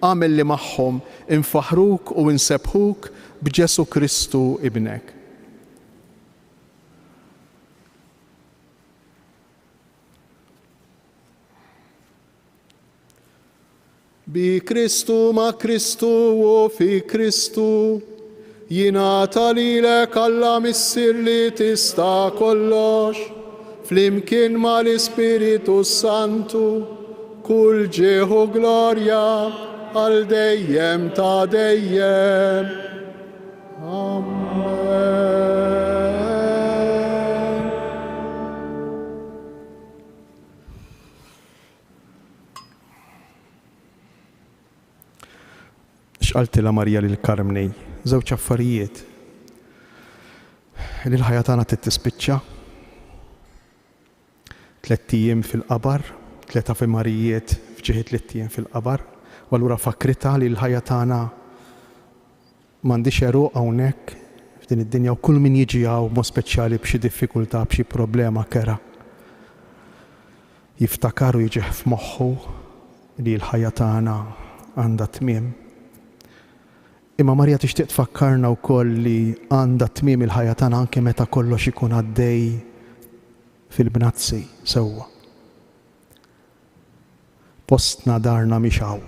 Għamel li magħhom infaħruk u nsebħuk b'Ġesu Kristu ibnek. Bi Kristu ma' Kristu u fi Kristu jingħata lilek Alla Missier li tista' kollox flimkien mal-Ispiritu Santu kull ġieħu glorja għal dejjem ta' dejjem. Amen. X'qaltilha Marija lil Karmnej, żewġ affarijiet. Li l-ħajja tagħna trid tispiċċa. 3 ijiem fil-qabar, 3 fimarijiet f'ġieħi 3 ijiem fil-qabar, u allura fakrita li l-ħajja tagħna m'għandix eruq hawnhekk f'din id-dinja u kull min jiġi hawn mod speċjali b'xi diffikultà, b'xi problema kera. Jiftakar u jiġih f'moħħu li l-ħajja tagħna għandha tmiem. Imma Marija tixtieq tfakkarna wkoll li għandha tmiem il-ħajja tagħna anke meta kollox ikun għaddej fil-bnazzi sewwa. Postna darna mhix hawn.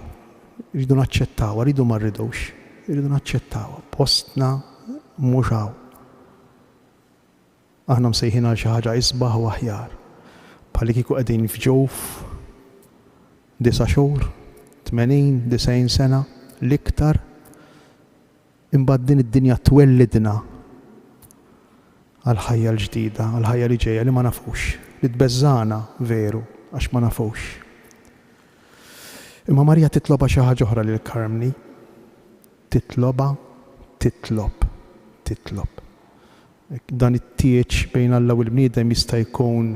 Irridu naċċettawha, rridu ma rridux. Irridu naċċettawha. Postna mhux hawn. Aħna msejħin għal xi ħaġa isbaħ u aħjar. Bħalli kieku qegħdin f'ġewf 9 xhur, 80, 90 sena, l-iktar imbagħad din id-dinja twellidna għal ħajja l-ġdida, għal ħajja li ġejja li ma nafux, li tbeżżana veru għax ma nafux. Imma Marija titloba xi ħaġa oħra lil Karmni. Titlob. Dan it-tieġ bejn Alla u l-bniedem jista' jkun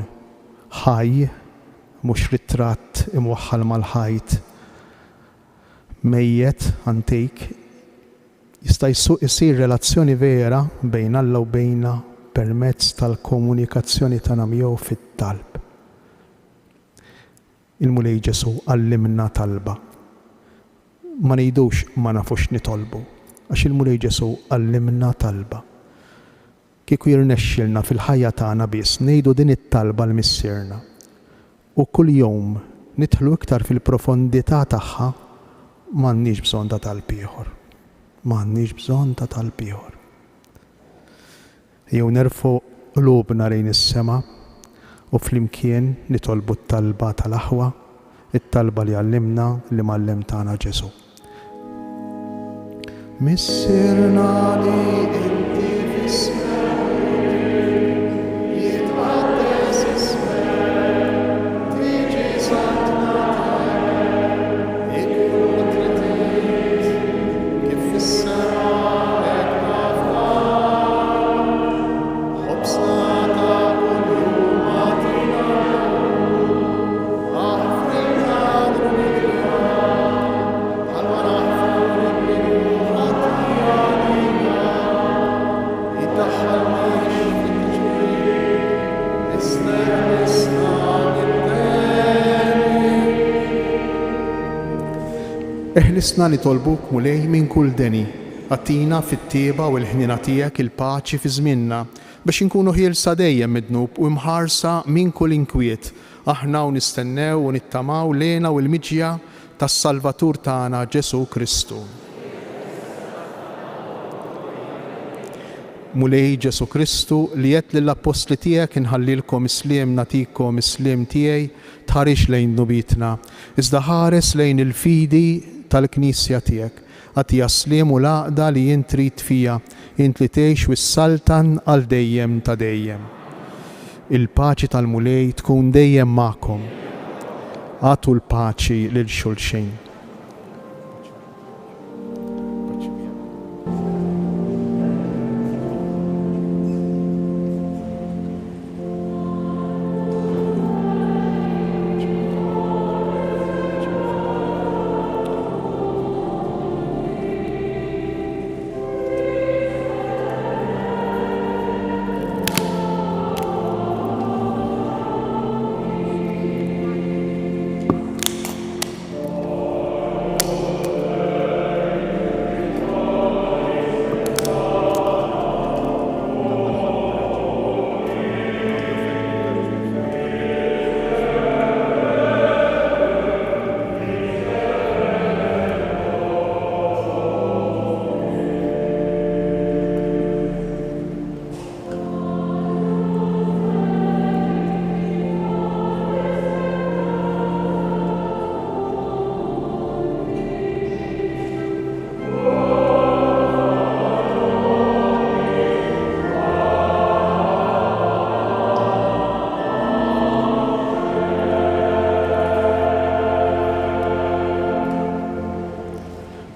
ħaj, mhux ritratt imwaħħal mal-ħajt mejjed antik. Jista' jsir relazzjoni vera bejn Alla u bejna permezz tal-komunikazzjoni tagħna miegħu fit-talb. Il-Mulej Ġesu għallimna talba. Ma ngħidux ma nafux nitolbu, għax il-Mulej Ġesu għallimna talba. Kieku jirnexxilna fil-ħajja tagħna biss ngħidu din it-talba l-missierna. U kull jum nidħlu iktar fil-profondità tagħha m'għandniex bżonn ta' talb ieħor. M'għandniex bżonn ta' talb ieħor. Jew nerfu qlubna lejn is-sema u flimkien nitolbu t-talba tal-aħwa, it-talba li għallimna li m'allim tagħna Ġesu. Missierna li inti fis-sema jitqaddes ismek, tiġi santna ikun trid kif fis-sema hekk nafdal, ħobsna ta' kuljum Eħlisna nitolbuk mulej minn kull deni, għattina fit-tieba u l-ħnina tiegħek il-paċi fi żmienna biex inkunu ħielsa dejjem midnub u mħarsa minn kull inkwiet. Aħna u nistennew u nittamaw lena u l-miġja tas-Salvatur tagħna Ġesu Kristu. Mulej Ġesu Kristu li jett lill-apostli tiegħek inħallilkom isliem natikom isliem tiegħi tħarix lejn nubitna, iżda ħares lejn il-fidi tal-Knisja tiegħek. Għatija sliem u laqda li jint trid fija, jint li tgħix wis-saltan għal dejjem ta' dejjem. Il-paċi tal-mulej tkun dejjem magħkom. Għatu l-paċi lil xulxejn.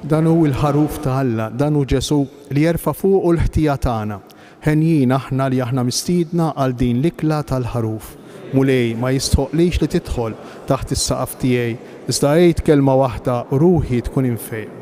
Danu il-ħaruf ta' Alla, danu Ġesu li jerfa' fuq l-ħtija tagħna. Ħenjin aħna li aħna mistiedna għal din l-ikla tal-ħaruf. Mulej ma jistħoqlix li tidħol taħt is-saqaf tiegħi, iżda għid kelma waħda u ruħi tkun infejq.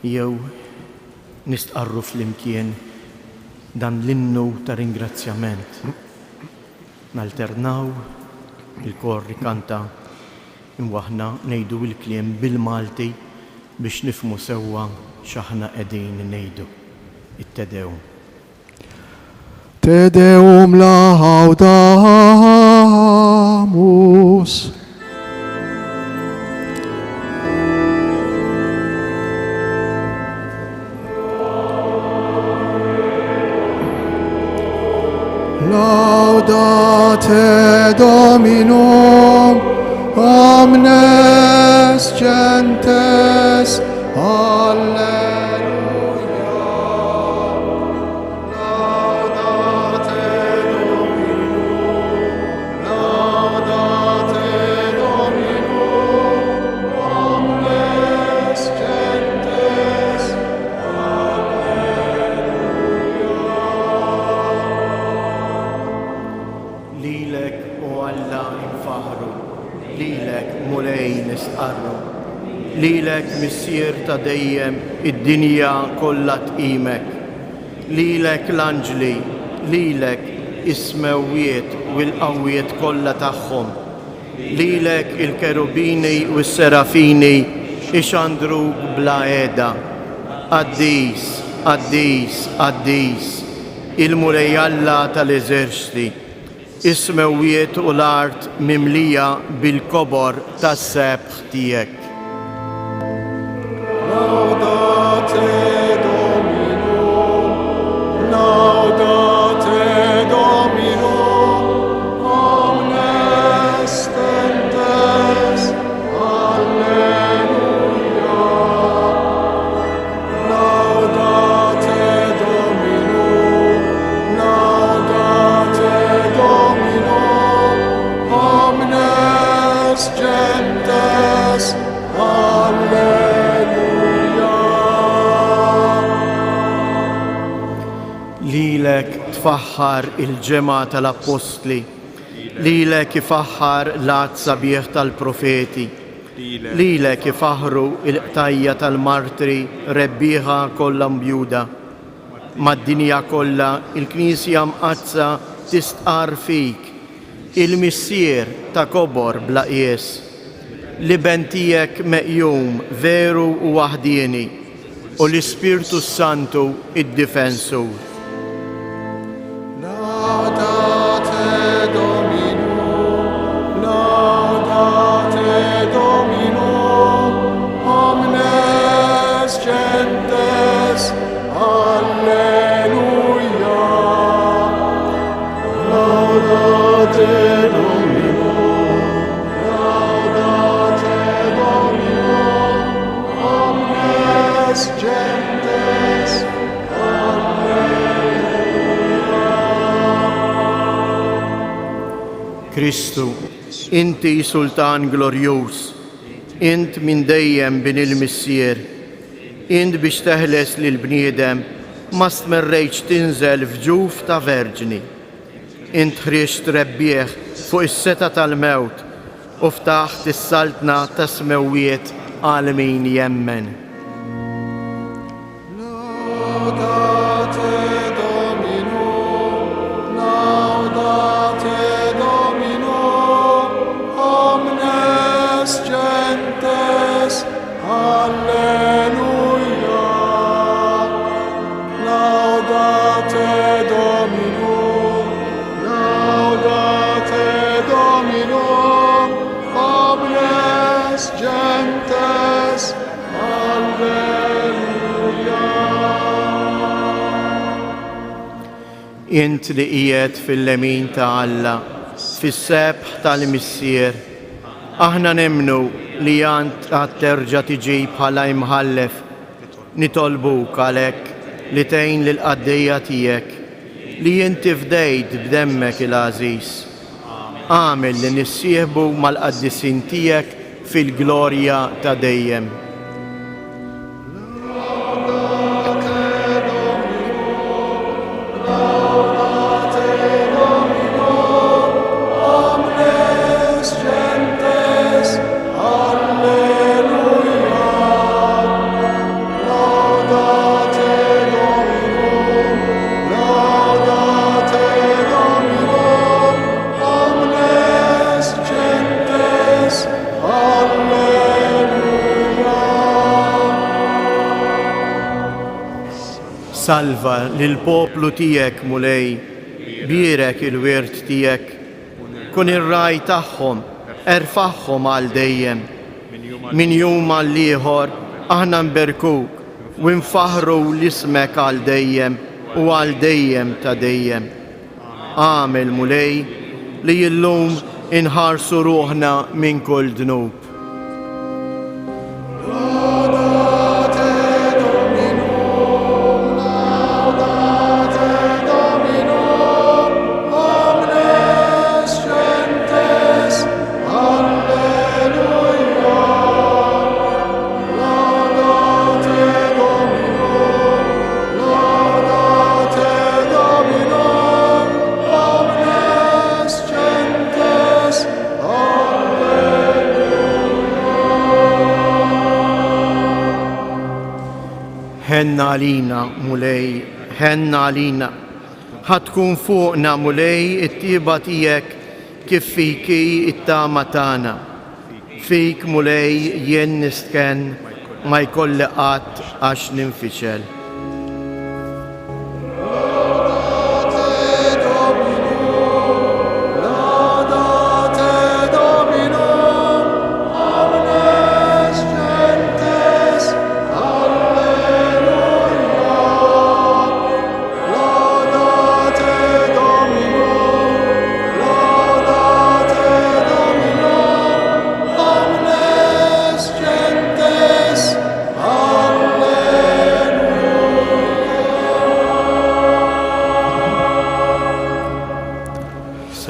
jew nistqarru flimkien dan l-innu ta' ringrazzjament. Nalternaw il-kor rikanta imwaħna ngħidu l-kliem bil-Malti biex nifmu sewwa x'aħna qegħdin ngħidu. It-Te Deum. Te Deum laudamus. Laudate Dominum omnes gentes. Alleluia. Laudate Dominum. Laudate Dominum omnes gentes. Lilek u Alla infaħru, lilek mulej nistqarru, lilek missier ta' dejjem id-dinja kollha tqimek, lilek l-anġli, lilek ismewwiet u l-qawwiet kollha tagħhom, lilek il-kerubini u s-serafini ixandruk bla qiegħda. Qaddis, qaddis, qaddis, il-mulej Alla tal-eżerċti, ismewwiet u l-art mimlija bil-kobor tas-sebħ tiegħek. Laudate Dominum, laudate Dominum, omnes gentes, alleluia. Laudate Dominum, laudate Dominum, omnes gentes, alleluia. Lilek tfaħħar il-ġemgħa tal-Apostli, lilek ifaħħar l-għad sabiħ tal-profeti, lilek ifaħru il-qtajja tal-martri rebbieħa kollha mbjuda. Mad-dinja kollha il-Knisja mqazza tistqar fik, il-missier ta' kobor bla qies, li bentijek meqjum veru u waħdieni u l-Ispirtu Santu id-difensur. Laudate Dominum, laudate Dominum, omnes gentes, alleluia. Laudate Dominum, laudate Dominum, omnes gentes, Kristu, inti Sultan glorjuż, int min dejjem bin il-missier, int biex teħles lil bniedem ma stmerrejtx tinżel f'ġuf ta' verġni. Int ħriġt rebbieħ fuq is-seta tal-mewt u ftaħt is-saltna ta' smewwiet għal min jemmen. Laudate Dominum, laudate Dominum, omnes gentes, alleluia. Laudate Dominum, laudate Dominum, omnes gentes, alleluia. Int li qiegħed fil-lemin ta' Alla, fis-sebħ tal-missier, aħna nemnu li ant terġa' tiġi bħala imħallef, nitolbuk għalhekk li tgħin lil qaddejja tiegħek li inti fdejt b'demmek il-għażiż. Għamel li nissieħbu mal-qaddisin tiegħek fil-glorja ta' dejjem. Alleluia. salva lil poplu tijek mulej, birek il-wirt tijek, kun ir-raj tagħhom, erfaħħom għal dejjem. Min jum għal ieħor aħna nberkuk u nfaħru l-ismek għal dejjem u għal dejjem ta' dejjem. Għamel mulej li jillum inħarsu ruħna minn kull dnub. Henna għalina mulej, henna għalina, ħatkun fuqna mulej it-tiba tijek kif fiki it-tama tana. Fik mulej jien nistken ma jkolli qatt għax ninfiċel.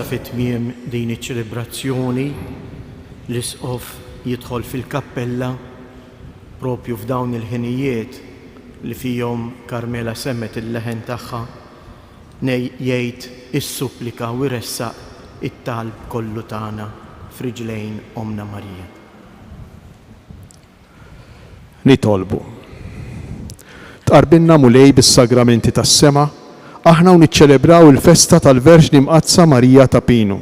Fit-tmiem din iċ-ċelebrazzjoni l-isqof jidħol fil-kappella propju f'dawn il-ħinijiet li fihom Karmela semmet il-leħen tagħha jgħid is-supplika u jressaq it-talb kollu tagħna f'riġlejn Omna Marija. Nitolbu. Tqarbilna mulej bis-sagramenti tas-sema aħna u niċċelebraw il-festa tal-Verġni Mqazza Marija ta' Pinu.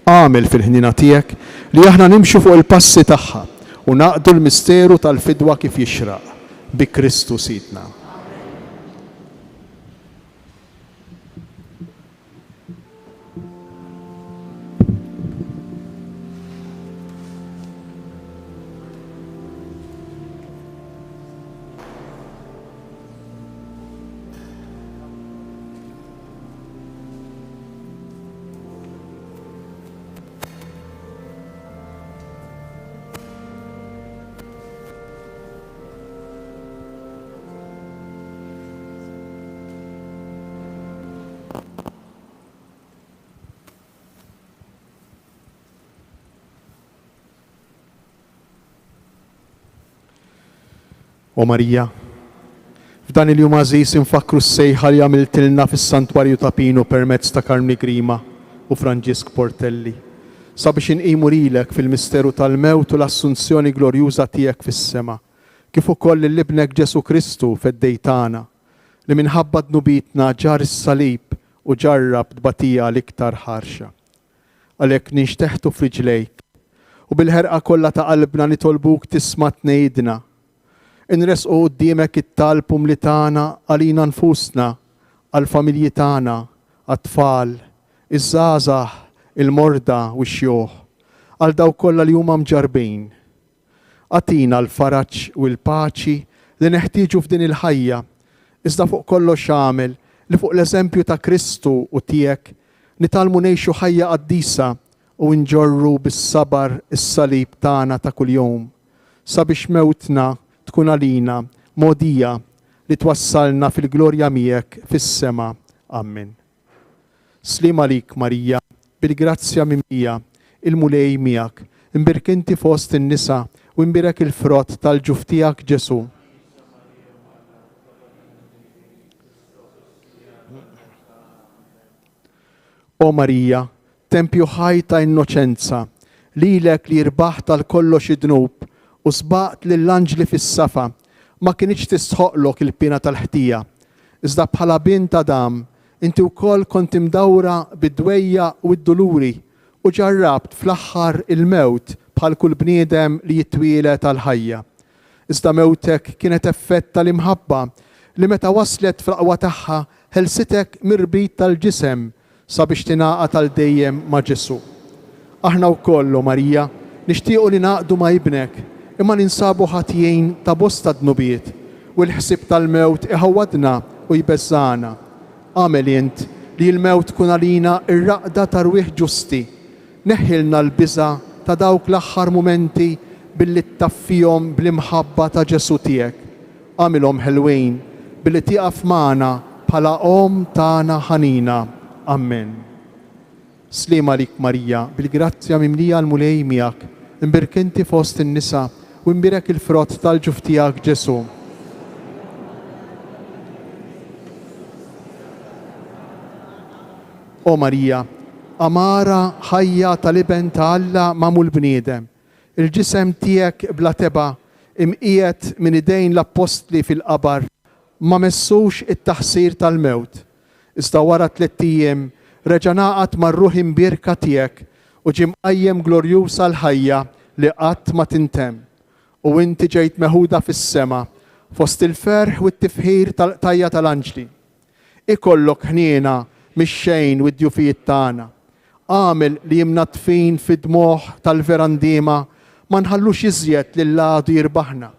Għamel fil-ħnina tiegħek li aħna nimxu fuq il-passi tagħha u naqdu l-misteru tal-fidwa kif jixraq bi Kristu Sidna. O Marija, f'dan il-jum għażiż infakru s-sejħa li għamiltilna fis-santwarju ta' Pinu permezz ta' Karmni Grima u Franġisk Portelli, sabiex inqimu lilek fil-misteru tal-mewt u l-assunzjoni glorjuża tiegħek fis-sema, kif ukoll l-Ibnek Ġesu Kristu fed-dejtana li minħabba dnubitna ġar is-salib u ġarrab tbatija l-iktar ħarxa. Għalhekk ninxteħtu f'riġlejk u bil-ħerqa kollha ta' qalbna nitolbuk tisma' tnejdna. Inresqu qudiemek it-talb li tagħna għalina nfusna, għall-familji tagħna, għat-tfal, iż-żgħażagħ, il-morda u x-xjuħ, għal dawk kollha li huma mġarbin. Għatina l-faraġġ u l-paċi li neħtieġu f'din il-ħajja, iżda fuq kollox għamel li fuq l-eżempju ta' Kristu u tiegħek nitalmu ngħixu ħajja qaddisa u nġorru bis-sabar is-salib tagħna ta' kuljum sabiex mewtna tkun għalina modija li twassalna fil-glorja miegħek fis-sema. Amen. Slim għalik Marija, bil-grazzja minn Mija, il-mulej miegħek, imbirk inti fost in-nisa u imbirek il-frott tal-ġuf tiegħek Ġesu. O Marija, tempju ħaj ta' innoċenza, lilek li jirbaħ tal-kollox id-dnub u sbaqt lill-anġli fis-safa ma kienx tistħoqlok il-pina tal-ħtija. Iżda bħala bint Adam, inti wkoll kont imdawra bid-dwejja u d-duluri u ġarrabt fl-aħħar il-mewt bħal kull bniedem li jittwielet għal ħajja. Iżda mewtek kienet effett tal-imħabba li meta waslet fl-qwa tagħha ħelsitek mirbit tal-ġisem sabiex tingħaqad tal-dejjem ma' Ġesu. Aħna wkoll Marija nixtiequ li naqdu ma' ibnek imma ninsabu ħatijin ta' bosta dnubiet u l-ħsib tal-mewt iħawwadna u jbeżżana. Għamel int li l-mewt tkun għalina ir-raqda ta' rwieħ ġusti. Neħħilna l-biża ta' dawk l-aħħar mumenti billi taffihom bl-imħabba ta' Ġesu tiegħek. Għamilhom ħelwejn billi tieqaf magħna bħala Om tagħna ħanina. Amen. Slima lik Marija, bil-grazzja mimlija l-mulej miegħek, imbirkinti fost in-nisa u imbirek il-frott tal-ġuf tiegħek Ġesu. O Marija, amara ħajja tal-iben ta' Alla mamul bniedem, il-ġisem tiegħek bla teba imqiegħed minn idejn l-apostli fil-qabar ma messux it-taħsir tal-mewt. Iżda wara 3 ijiem reġa' naqat mar-ruħ imbierka tiegħek u ġie mqajjem glorjuż għall-ħajja li qatt ma tintemm. U inti ġejt meħuda fis-sema fost il-ferħ u t-tifħir tal-qtajja tal-anġli. Ikollok ħniena mix-xejn u d-djufijiet tagħna. Għamel li jimnatfin fid-dmoħ tal-verandima ma nħallux iżjed lil għadu jirbaħna.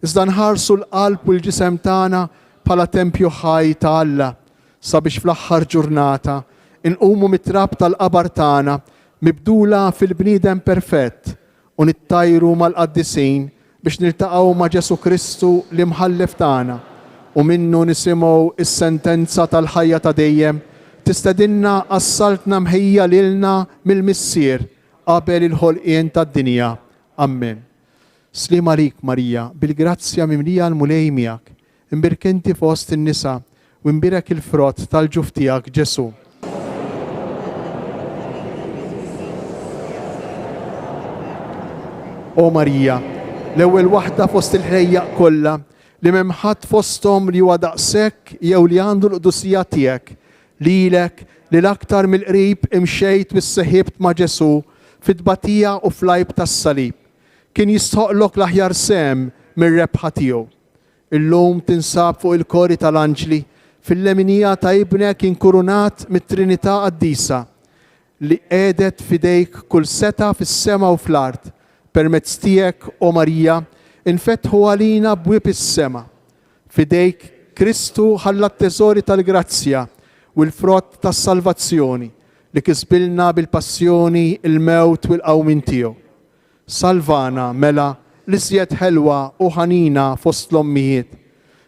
Iżda nħarsu l-qalb u l-ġisem tagħna bħala tempju ħaj ta' Alla sabiex fl-aħħar ġurnata inqumu mit-trab tal-qabar tagħna mibdula fil-bniedem perfett u nittajru mal-qaddisin biex niltaqgħu ma' Ġesu Kristu li mħallef tagħna u minnu nisimgħu is-sentenza tal-ħajja ta' dejjem tistedinna assaltna mħejja lilna mill-missier qabel il-ħolqien tad-dinja. Amen. Slima lik Marija, bil-grazzja mimlija l-mulej miegħek, imbirkinti fost in-nisa u imbirek il-frott tal-ġuf tiegħek Ġesu. O Marija, l-ewwel waħda fost il-ħrejjaq kollha li m'hemm ħadd fosthom li huwa daqshekk jew li għandu l-qdusija tiegħek, lilek li l-aktar mill-qrib imxejt u sseħibt ma' Ġesu fit-tbatija u fl-għajb tas-salib. Kien jistħoqlok l-aħjar sem mir-rebħa tiegħu. Illum tinsab fuq il-kori tal-anġli fil-leminija ta' ibnek inkurunat mit-Trinità Qaddisa li qiegħdet fidejk kull seta fis-sema u fl-art. Permezz tiegħek, o Marija, infetħu għalina bwieb is-sema. Fidejk Kristu ħalla t-teżori tal-grazzja u l-frott tas-salvazzjoni li kisbilna bil-passjoni, il-mewt u l-qawmin tiegħu. Salvana mela l-iżjed ħelwa u ħanina fost l-ommijiet.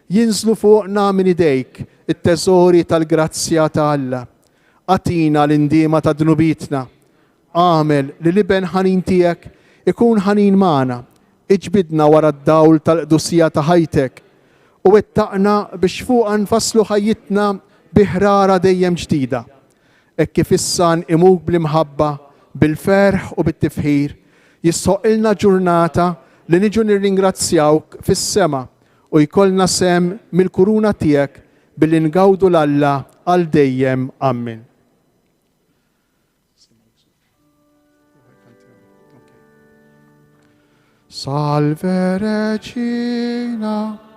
Jinżlu fuqna minn idejk it-teżori tal-grazzja ta' Alla. Atina l-indiema ta' dnubitna. Għamel li l-iben ħanin tiegħek ikun ħanin magħna. Iġbidna wara d-dawl tal-qdusija ta' ħajtek u wettaqna biex fuqha nfasslu ħajjitna biħrara dejjem ġdida. Hekk kif issa nqimuk bl-imħabba, bil-ferħ u bit-tifħir, jissoqilna ġurnata li niġu nirringrazzjawk fis-sema u jkollna sem mill-kuruna tiegħek billi ngawdu l-Alla għal dejjem. Amen. Salve Regina.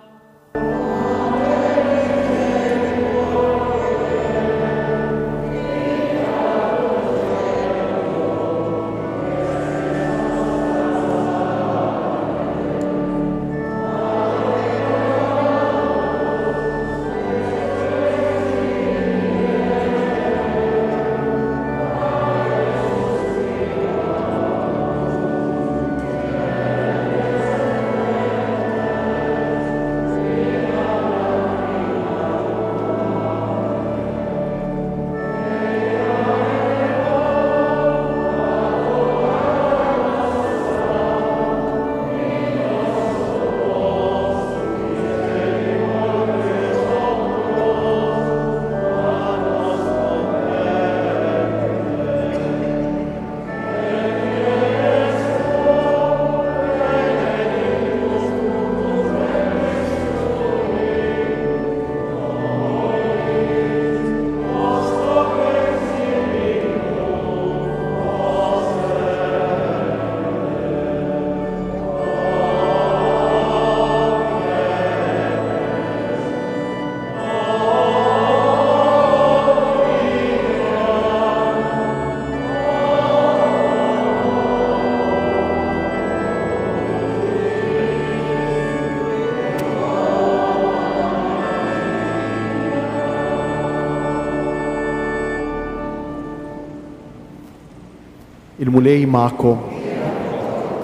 il-mulej ma'kom.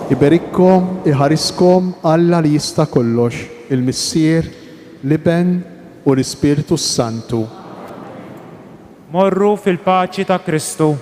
Iberikkom, iħariskom Alla li jista' kollox, il-Missier, l-Iben u l-Ispirtu Santu. Morru fil-paċi ta' Kristu.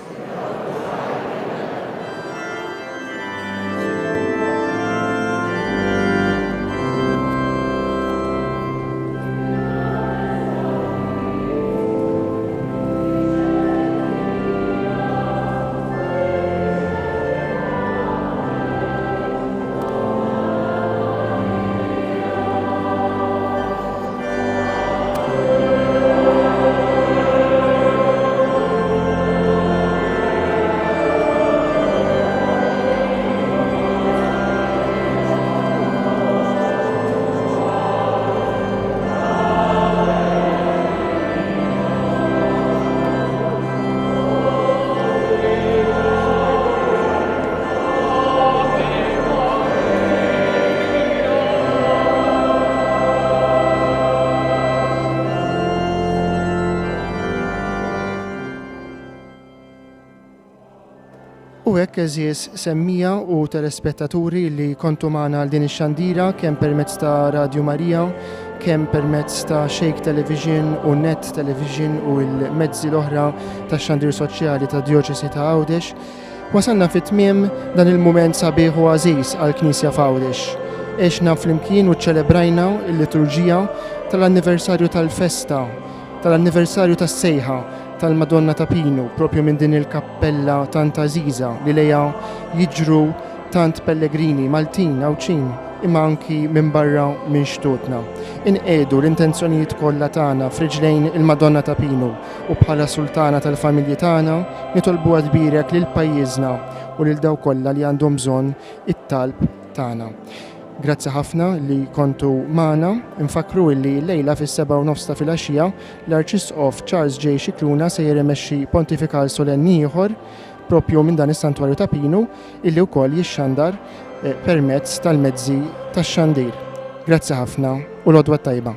U hekk eżies semmija u telespettaturi li kontu magħna għal din ix-xandira kemm permezz ta' Radio Marija, kemm permezz ta' Shake Television u Net Television u l-mezzi l-oħra tax-xandir soċjali ta' Djoċesi ta' Għawdex, wasalna fit-tmiem dan il-mument sabiħ u għażiż għall-Knisja f'Għawdex. Għexna flimkien u ċċelebrajna l-liturġija tal-anniversarju tal-festa, tal-anniversarju tas-sejħa tal-Madonna ta' Pinu, propju minn din il-kappella tant għażiża li lejha jiġru tant pellegrini Maltin Awċin imma anki minn barra minn xtutna. Inqedu l-intenzjonijiet kollha tagħna f'riġlejn il-Madonna ta' Pinu u bħala sultana tal-familji tagħna nitolbuha tbierek lil pajjiżna u lil dawk kollha li għandhom bżonn it-talb tagħna. Grazzi ħafna li kontu magħna, infakru li l-lejla fis-7:30 ta' filgħaxija l-Arċisqof Charles J. Xikluna se jiremexxi pontifikal solenni ieħor propju minn dan is-Santwarju ta' Pinu illi wkoll jixxandar permezz tal-mezzi tax-xandir. Grazzi ħafna u l-għodwa tajba.